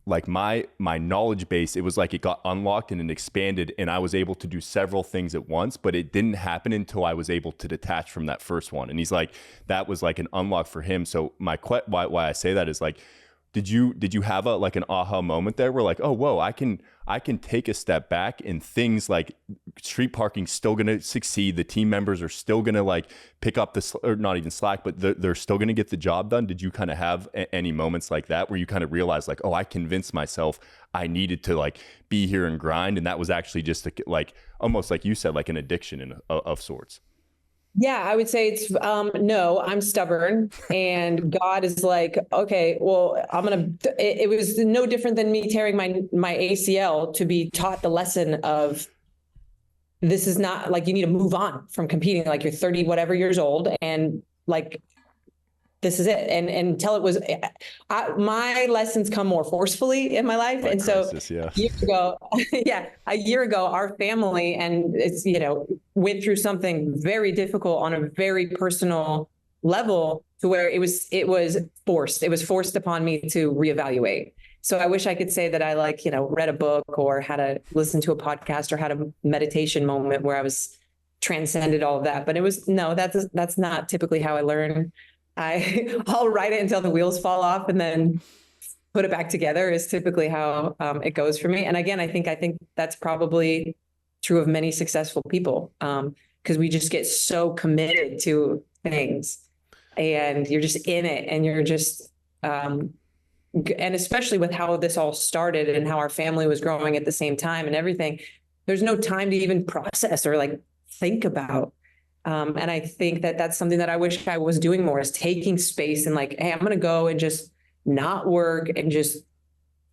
like my knowledge base, it was like it got unlocked and it expanded, and I was able to do several things at once, but it didn't happen until I was able to detach from that first one. And he's like, that was like an unlock for him. So why I say that is like, Did you have an aha moment there where like, oh, whoa, I can take a step back and things like street parking still going to succeed. The team members are still going to like pick up or not even slack, but they're still going to get the job done. Did you kind of have any moments like that where you kind of realized like, oh, I convinced myself I needed to like be here and grind. And that was actually just like, almost like you said, like an addiction of sorts. Yeah, I would say it's no, I'm stubborn, and God is like, okay, well, it was no different than me tearing my ACL to be taught the lesson of this is not like you need to move on from competing like you're 30 whatever years old, and like this is it. And until it was, my lessons come more forcefully in my life. Like and crisis, so yeah. a year ago, our family, and it's, went through something very difficult on a very personal level to where it was forced upon me to reevaluate. So I wish I could say that I read a book or had to listen to a podcast or had a meditation moment where I was transcended all of that. But that's not typically how I learn. I'll write it until the wheels fall off and then put it back together is typically how it goes for me. And again, I think that's probably true of many successful people, because we just get so committed to things and you're just in it, and you're just, and especially with how this all started and how our family was growing at the same time and everything, there's no time to even process or like think about. And I think that that's something that I wish I was doing more, is taking space and like, hey, I'm going to go and just not work and just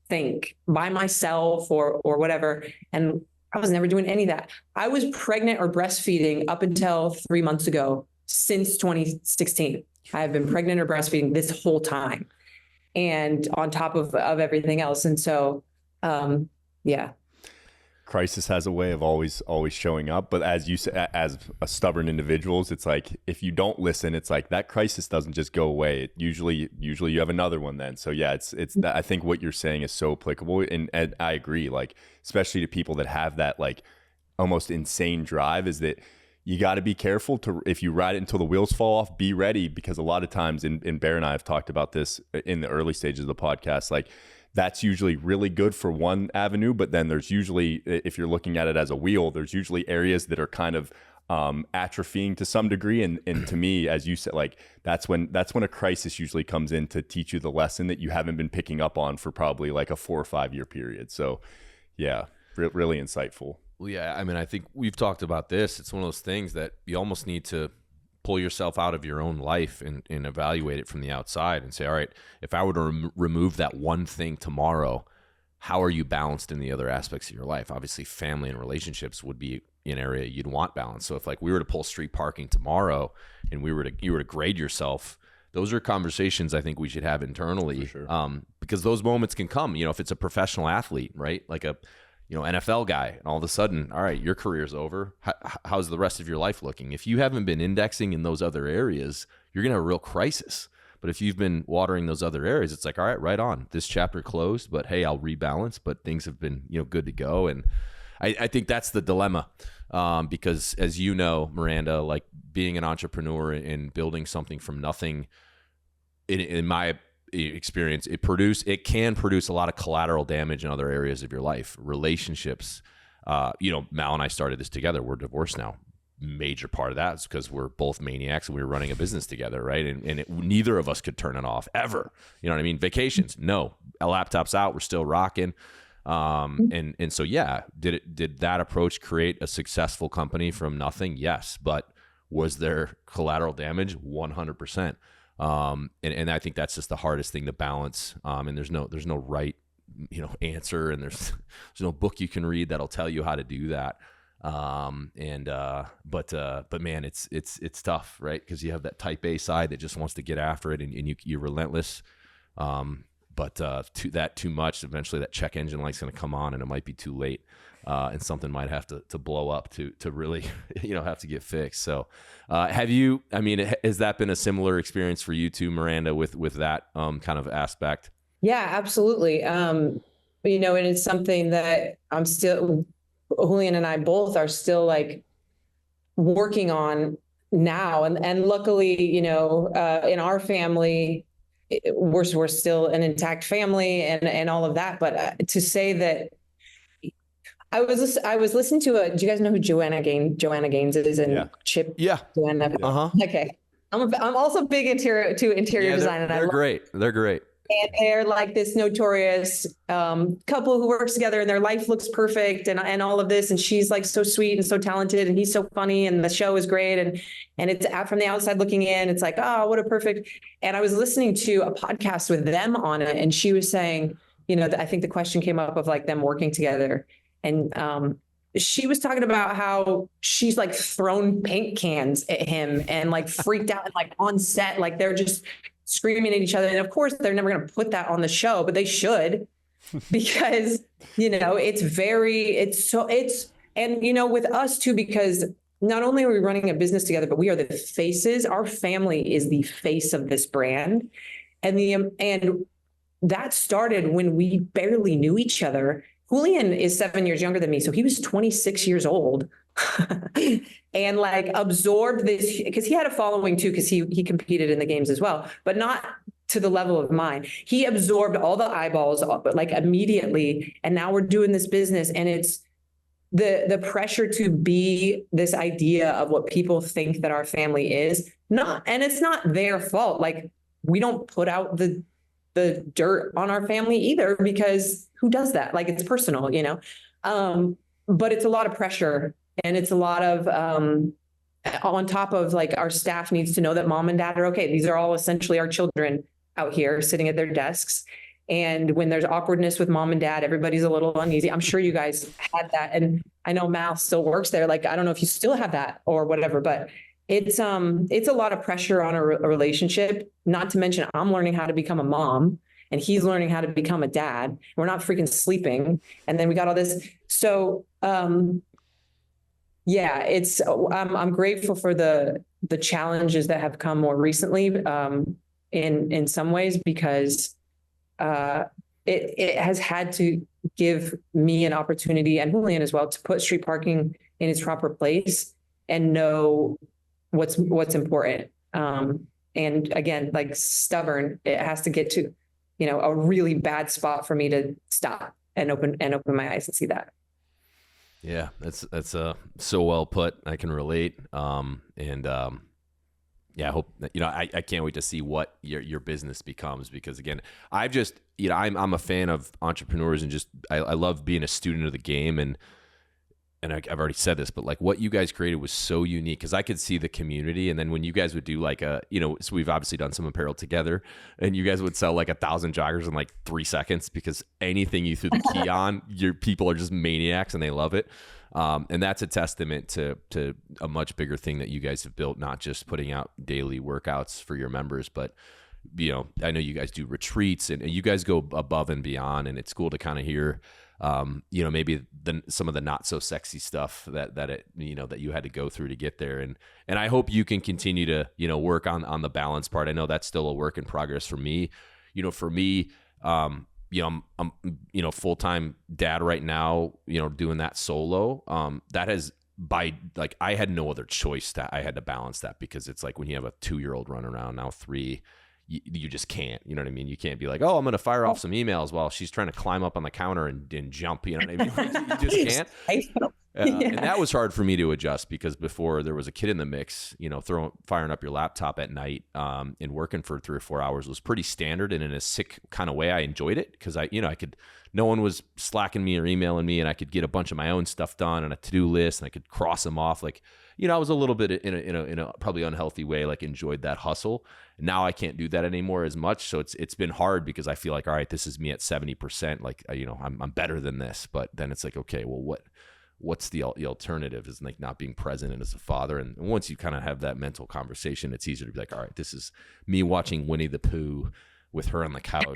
think by myself or whatever. And I was never doing any of that. I was pregnant or breastfeeding up until 3 months ago. Since 2016, I have been pregnant or breastfeeding this whole time, and on top of everything else. And so, yeah. Crisis has a way of always showing up, but as you said, as a stubborn individuals, it's like if you don't listen, it's like that crisis doesn't just go away. Usually you have another one then. So yeah, it's I think what you're saying is so applicable, and I agree. Like especially to people that have that like almost insane drive, is that you got to be careful to, if you ride it until the wheels fall off, be ready, because a lot of times, and Bear and I have talked about this in the early stages of the podcast, like that's usually really good for one avenue, but then there's usually, if you're looking at it as a wheel, there's usually areas that are kind of atrophying to some degree. And to me, as you said, like that's when a crisis usually comes in to teach you the lesson that you haven't been picking up on for probably like a 4 or 5 year period. So yeah, really insightful. Well, yeah, I mean, I think we've talked about this. It's one of those things that you almost need to pull yourself out of your own life and evaluate it from the outside and say, all right, if I were to remove that one thing tomorrow, how are you balanced in the other aspects of your life? Obviously, family and relationships would be an area you'd want balance. So if like we were to pull street parking tomorrow and you were to grade yourself, those are conversations I think we should have internally. For sure. Because those moments can come, if it's a professional athlete, right? Like a NFL guy, and all of a sudden, all right, your career's over. How's the rest of your life looking? If you haven't been indexing in those other areas, you're going to have a real crisis. But if you've been watering those other areas, it's like, all right, right on. This chapter closed, but hey, I'll rebalance, but things have been, good to go. And I think that's the dilemma. Because as you know, Miranda, like being an entrepreneur and building something from nothing, in my experience, it can produce a lot of collateral damage in other areas of your life, relationships. Mal and I started this together. We're divorced now. Major part of that is because we're both maniacs and we were running a business together, right? And neither of us could turn it off ever. You know what I mean? Vacations, no. Our laptop's out. We're still rocking. And so yeah, did that approach create a successful company from nothing? Yes, but was there collateral damage? 100%. And I think that's just the hardest thing to balance. And there's no right, answer, and there's no book you can read that'll tell you how to do that. But man, it's tough, right? Cause you have that type A side that just wants to get after it, and you're relentless. But too much, eventually that check engine light's going to come on and it might be too late. And something might have to blow up to really, have to get fixed. So, has that been a similar experience for you too, Miranda, with that, kind of aspect? Yeah, absolutely. And it's something that Julian and I both are still like working on now. And luckily, in our family, we're still an intact family and all of that. But to say that I was listening to do you guys know who Joanna Gaines is and Chip? Yeah. Joanna. Uh-huh. Okay. I'm also big interior design. And they're great. They're great. And they're like this notorious couple who works together and their life looks perfect and all of this. And she's like so sweet and so talented and he's so funny and the show is great. And it's out from the outside looking in. It's like, oh, what a perfect. And I was listening to a podcast with them on it. And she was saying, I think the question came up of like them working together. And she was talking about how she's like thrown paint cans at him and like freaked out and like on set, like they're just screaming at each other. And of course, they're never going to put that on the show, but they should, because, with us too, because not only are we running a business together, but we are the faces. Our family is the face of this brand. And that started when we barely knew each other. Julian is 7 years younger than me. So he was 26 years old and like absorbed this because he had a following too, because he competed in the games as well, but not to the level of mine. He absorbed all the eyeballs, but like immediately. And now we're doing this business and it's the pressure to be this idea of what people think that our family is and it's not their fault. Like we don't put out the dirt on our family either, because who does that? Like it's personal, but it's a lot of pressure and it's a lot of, on top of like our staff needs to know that mom and dad are okay. These are all essentially our children out here sitting at their desks. And when there's awkwardness with mom and dad, everybody's a little uneasy. I'm sure you guys had that. And I know Mal still works there. Like, I don't know if you still have that or whatever, but it's a lot of pressure on a relationship, not to mention I'm learning how to become a mom and he's learning how to become a dad. We're not freaking sleeping. And then we got all this. So, I'm grateful for the challenges that have come more recently, in some ways, because, it has had to give me an opportunity, and Julian as well, to put street parking in its proper place and know what's important. And again, like stubborn, it has to get to, a really bad spot for me to stop and open my eyes and see that. Yeah, that's so well put. I can relate. I hope that, I can't wait to see what your business becomes, because again, I've just, I'm a fan of entrepreneurs and just, I love being a student of the game. And I've already said this, but like what you guys created was so unique, because I could see the community. And then when you guys would do like so we've obviously done some apparel together, and you guys would sell like 1,000 joggers in like 3 seconds, because anything you threw the key on, your people are just maniacs and they love it. And that's a testament to a much bigger thing that you guys have built, not just putting out daily workouts for your members, but I know you guys do retreats and you guys go above and beyond, and it's cool to kind of hear, maybe some of the not so sexy stuff that you had to go through to get there. And I hope you can continue to, work on the balance part. I know that's still a work in progress for me. I'm full-time dad right now, doing that solo. That has I had no other choice I had to balance that, because it's like when you have a 2-year-old running around, now 3, you just can't, you know what I mean? You can't be like, oh, I'm going to fire off some emails while she's trying to climb up on the counter and jump, you know what I mean? You just can't. And that was hard for me to adjust, because before there was a kid in the mix, firing up your laptop at night, and working for 3 or 4 hours was pretty standard. And in a sick kind of way, I enjoyed it, because no one was slacking me or emailing me, and I could get a bunch of my own stuff done on a to-do list, and I could cross them off. Like, I was a little bit in a probably unhealthy way, like enjoyed that hustle. Now I can't do that anymore as much. So it's been hard, because I feel like, all right, this is me at 70%. Like, I'm better than this. But then it's like, okay, well, what's the alternative? Is like not being present and as a father. And once you kind of have that mental conversation, it's easier to be like, all right, this is me watching Winnie the Pooh with her on the couch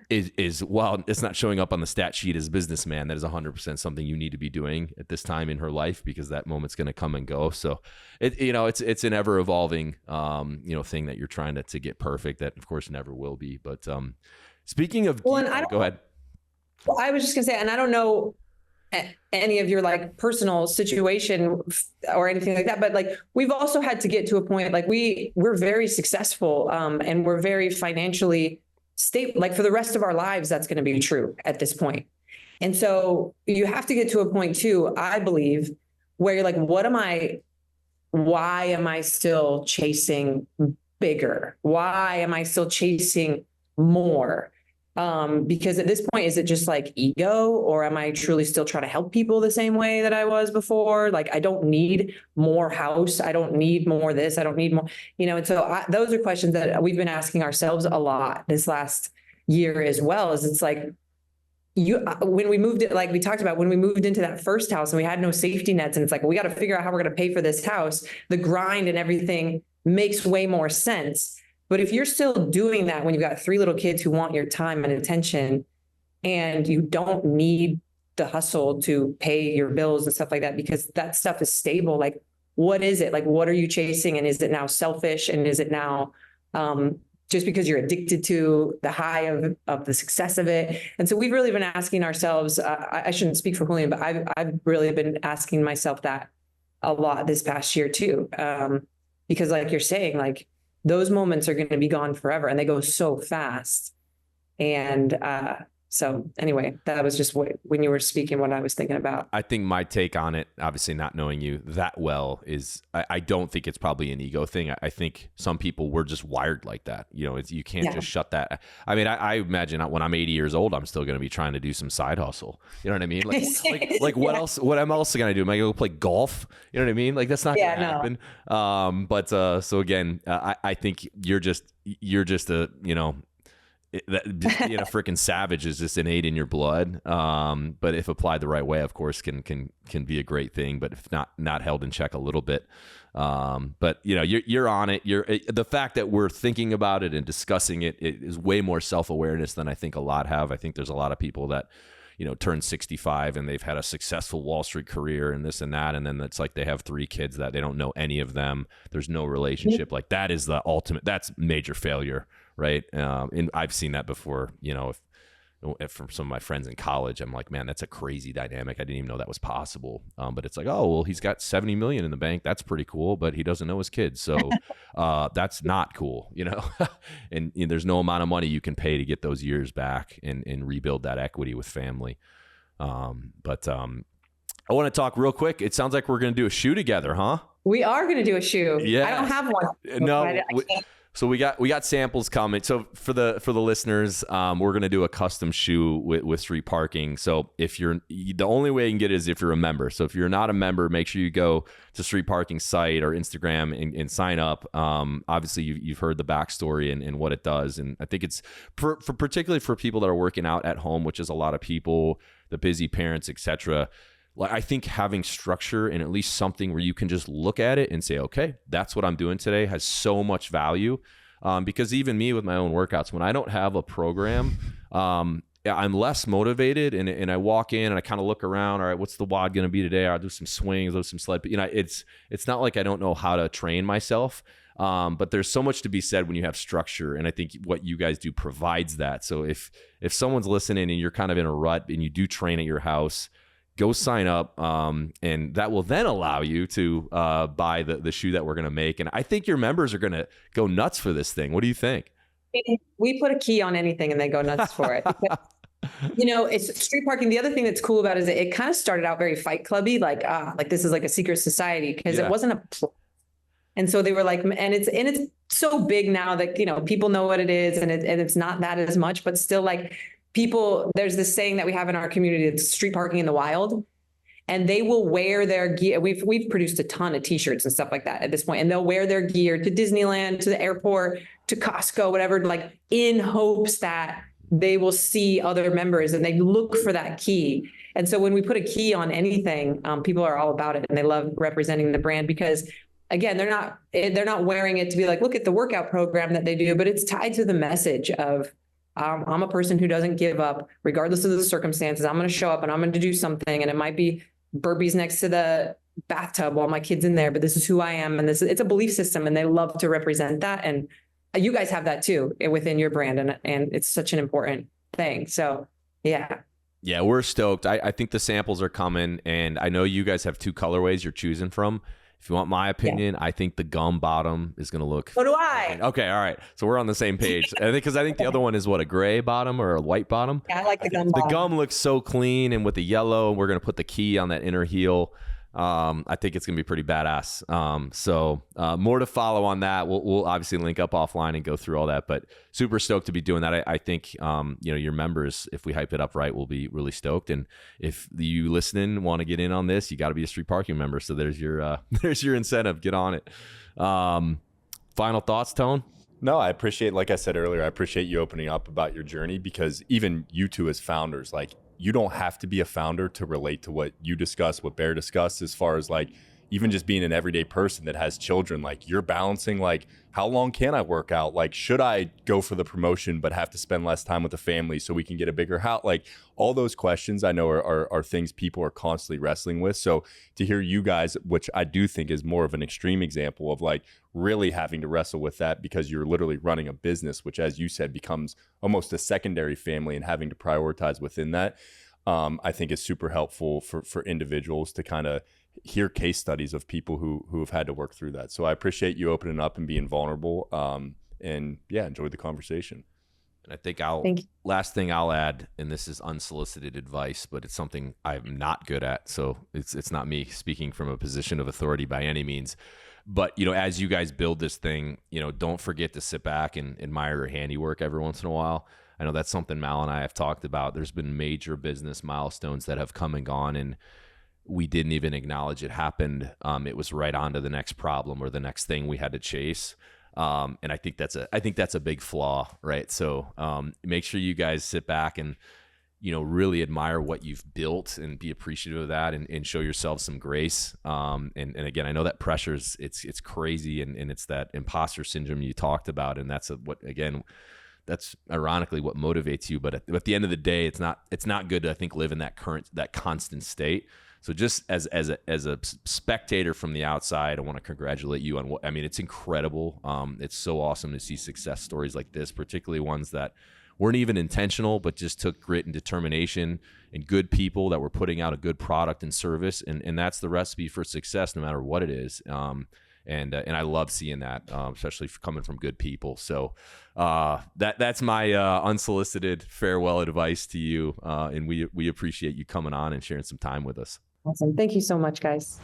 is while it's not showing up on the stat sheet as a businessman, that is 100% something you need to be doing at this time in her life, because that moment's going to come and go. So it's an ever evolving, thing that you're trying to get perfect, that of course never will be. But speaking of, go ahead. Well, I was just gonna say, and I don't know any of your like personal situation or anything like that. But like, we've also had to get to a point, like we're very successful, and we're very financially stable, like for the rest of our lives, that's going to be true at this point. And so you have to get to a point too, I believe, where you're like, why am I still chasing bigger? Why am I still chasing more? Because at this point, is it just like ego, or am I truly still trying to help people the same way that I was before? Like, I don't need more house. I don't need more this. I don't need more, and so those are questions that we've been asking ourselves a lot this last year as well. Is it's like, when we moved it, like we talked about, when we moved into that first house and we had no safety nets, and it's like, well, we got to figure out how we're going to pay for this house. The grind and everything makes way more sense. But if you're still doing that when you've got 3 little kids who want your time and attention, and you don't need the hustle to pay your bills and stuff like that, because that stuff is stable, like, what is it? Like, what are you chasing? And is it now selfish? And is it now just because you're addicted to the high of the success of it? And so we've really been asking ourselves, I shouldn't speak for Julian, but I've really been asking myself that a lot this past year too. Because like you're saying, like, those moments are going to be gone forever, and they go so fast. And so anyway, that was just when you were speaking, what I was thinking about. I think my take on it, obviously not knowing you that well, is I don't think it's probably an ego thing. I think some people were just wired like that. You can't just shut that. I mean, I imagine when I'm 80 years old, I'm still going to be trying to do some side hustle. You know what I mean? Like what else? What am I also going to do? Am I going to go play golf? You know what I mean? Like, that's not going to happen. So again, I think you're just a, being a freaking savage is just innate in your blood. But if applied the right way, of course, can be a great thing. But if not held in check a little bit, but you're on it. The fact that we're thinking about it and discussing it is way more self-awareness than I think a lot have. I think there's a lot of people that turn 65 and they've had a successful Wall Street career and this and that, and then it's like they have 3 kids that they don't know any of them. There's no relationship. Like, that is the ultimate. That's major failure. Right. And I've seen that before, if from some of my friends in college. I'm like, man, that's a crazy dynamic. I didn't even know that was possible. But it's like, oh, well, he's got 70 million in the bank. That's pretty cool. But he doesn't know his kids. So that's not cool, and there's no amount of money you can pay to get those years back and rebuild that equity with family. But I want to talk real quick. It sounds like we're going to do a shoe together, huh? We are going to do a shoe. Yeah. I don't have one. No. So we got samples coming. So for the listeners, we're gonna do a custom shoe with Street Parking. So the only way you can get it is if you're a member. So if you're not a member, make sure you go to Street Parking site or Instagram and sign up. Obviously you've heard the backstory and what it does, and I think it's for particularly for people that are working out at home, which is a lot of people, the busy parents, etc. Like, I think having structure and at least something where you can just look at it and say, okay, that's what I'm doing today, has so much value. Because even me with my own workouts, when I don't have a program, I'm less motivated, and I walk in and I kind of look around. All right, what's the WOD going to be today? I'll do some swings, I'll do some sled. But it's not like I don't know how to train myself. But there's so much to be said when you have structure, and I think what you guys do provides that. So if someone's listening and you're kind of in a rut and you do train at your house, go sign up, and that will then allow you to buy the shoe that we're going to make. And I think your members are going to go nuts for this thing. What do you think? We put a key on anything and they go nuts for it. It's Street Parking. The other thing that's cool about it is it kind of started out very Fight Clubby, like this is like a secret society, because it wasn't a. And so they were like, and it's so big now that people know what it is, and it's not that as much, but still, like, people, there's this saying that we have in our community, it's street parking in the wild, and they will wear their gear. We've produced a ton of t-shirts and stuff like that at this point, and they'll wear their gear to Disneyland, to the airport, to Costco, whatever, like, in hopes that they will see other members and they look for that key. And so when we put a key on anything, people are all about it, and they love representing the brand, because again, they're not wearing it to be like, look at the workout program that they do, but it's tied to the message of, I'm a person who doesn't give up regardless of the circumstances. I'm going to show up and I'm going to do something. And it might be burpees next to the bathtub while my kid's in there, but this is who I am. And it's a belief system, and they love to represent that. And you guys have that too within your brand. And it's such an important thing. So, yeah. Yeah, we're stoked. I think the samples are coming, and I know you guys have 2 colorways you're choosing from. If you want my opinion, I think the gum bottom is going to look. So do I. Okay, all right. So we're on the same page. I think because the other one is what, a gray bottom or a white bottom? Yeah, I like the gum The bottom. gum looks so clean, and with the yellow, we're going to put the key on that inner heel. I think it's going to be pretty badass. So more to follow on that. We'll obviously link up offline and go through all that, but super stoked to be doing that. I think, your members, if we hype it up right, will be really stoked. And if you listening want to get in on this, you got to be a Street Parking member. So there's your, there's your incentive. Get on it. Final thoughts, Tone? No, I appreciate, like I said earlier, I appreciate you opening up about your journey, because even you two as founders, like, you don't have to be a founder to relate to what you discuss, what Bear discussed, as far as like even just being an everyday person that has children. Like, you're balancing, like, how long can I work out? Like, should I go for the promotion but have to spend less time with the family so we can get a bigger house? Like, all those questions I know are things people are constantly wrestling with. So to hear you guys, which I do think is more of an extreme example of like really having to wrestle with that, because you're literally running a business, which, as you said, becomes almost a secondary family, and having to prioritize within that, I think is super helpful for individuals to kind of hear case studies of people who have had to work through that. So I appreciate you opening up and being vulnerable. And yeah, enjoyed the conversation. And I think last thing I'll add, and this is unsolicited advice, but it's something I'm not good at. So it's not me speaking from a position of authority by any means. But, as you guys build this thing, don't forget to sit back and admire your handiwork every once in a while. I know that's something Mal and I have talked about. There's been major business milestones that have come and gone, and we didn't even acknowledge it happened. It was right on to the next problem or the next thing we had to chase. And I think that's a big flaw, right? So make sure you guys sit back and, really admire what you've built and be appreciative of that, and show yourself some grace. And again, I know that pressure's, it's crazy, and it's that imposter syndrome you talked about. And that's that's ironically what motivates you. But at the end of the day, it's not good to, I think, live in that constant state. So just as a spectator from the outside, I want to congratulate you on it's incredible. It's so awesome to see success stories like this, particularly ones that weren't even intentional, but just took grit and determination, and good people that were putting out a good product and service. And that's the recipe for success, no matter what it is. And I love seeing that, especially coming from good people. So that's my unsolicited farewell advice to you. And we appreciate you coming on and sharing some time with us. Awesome. Thank you so much, guys.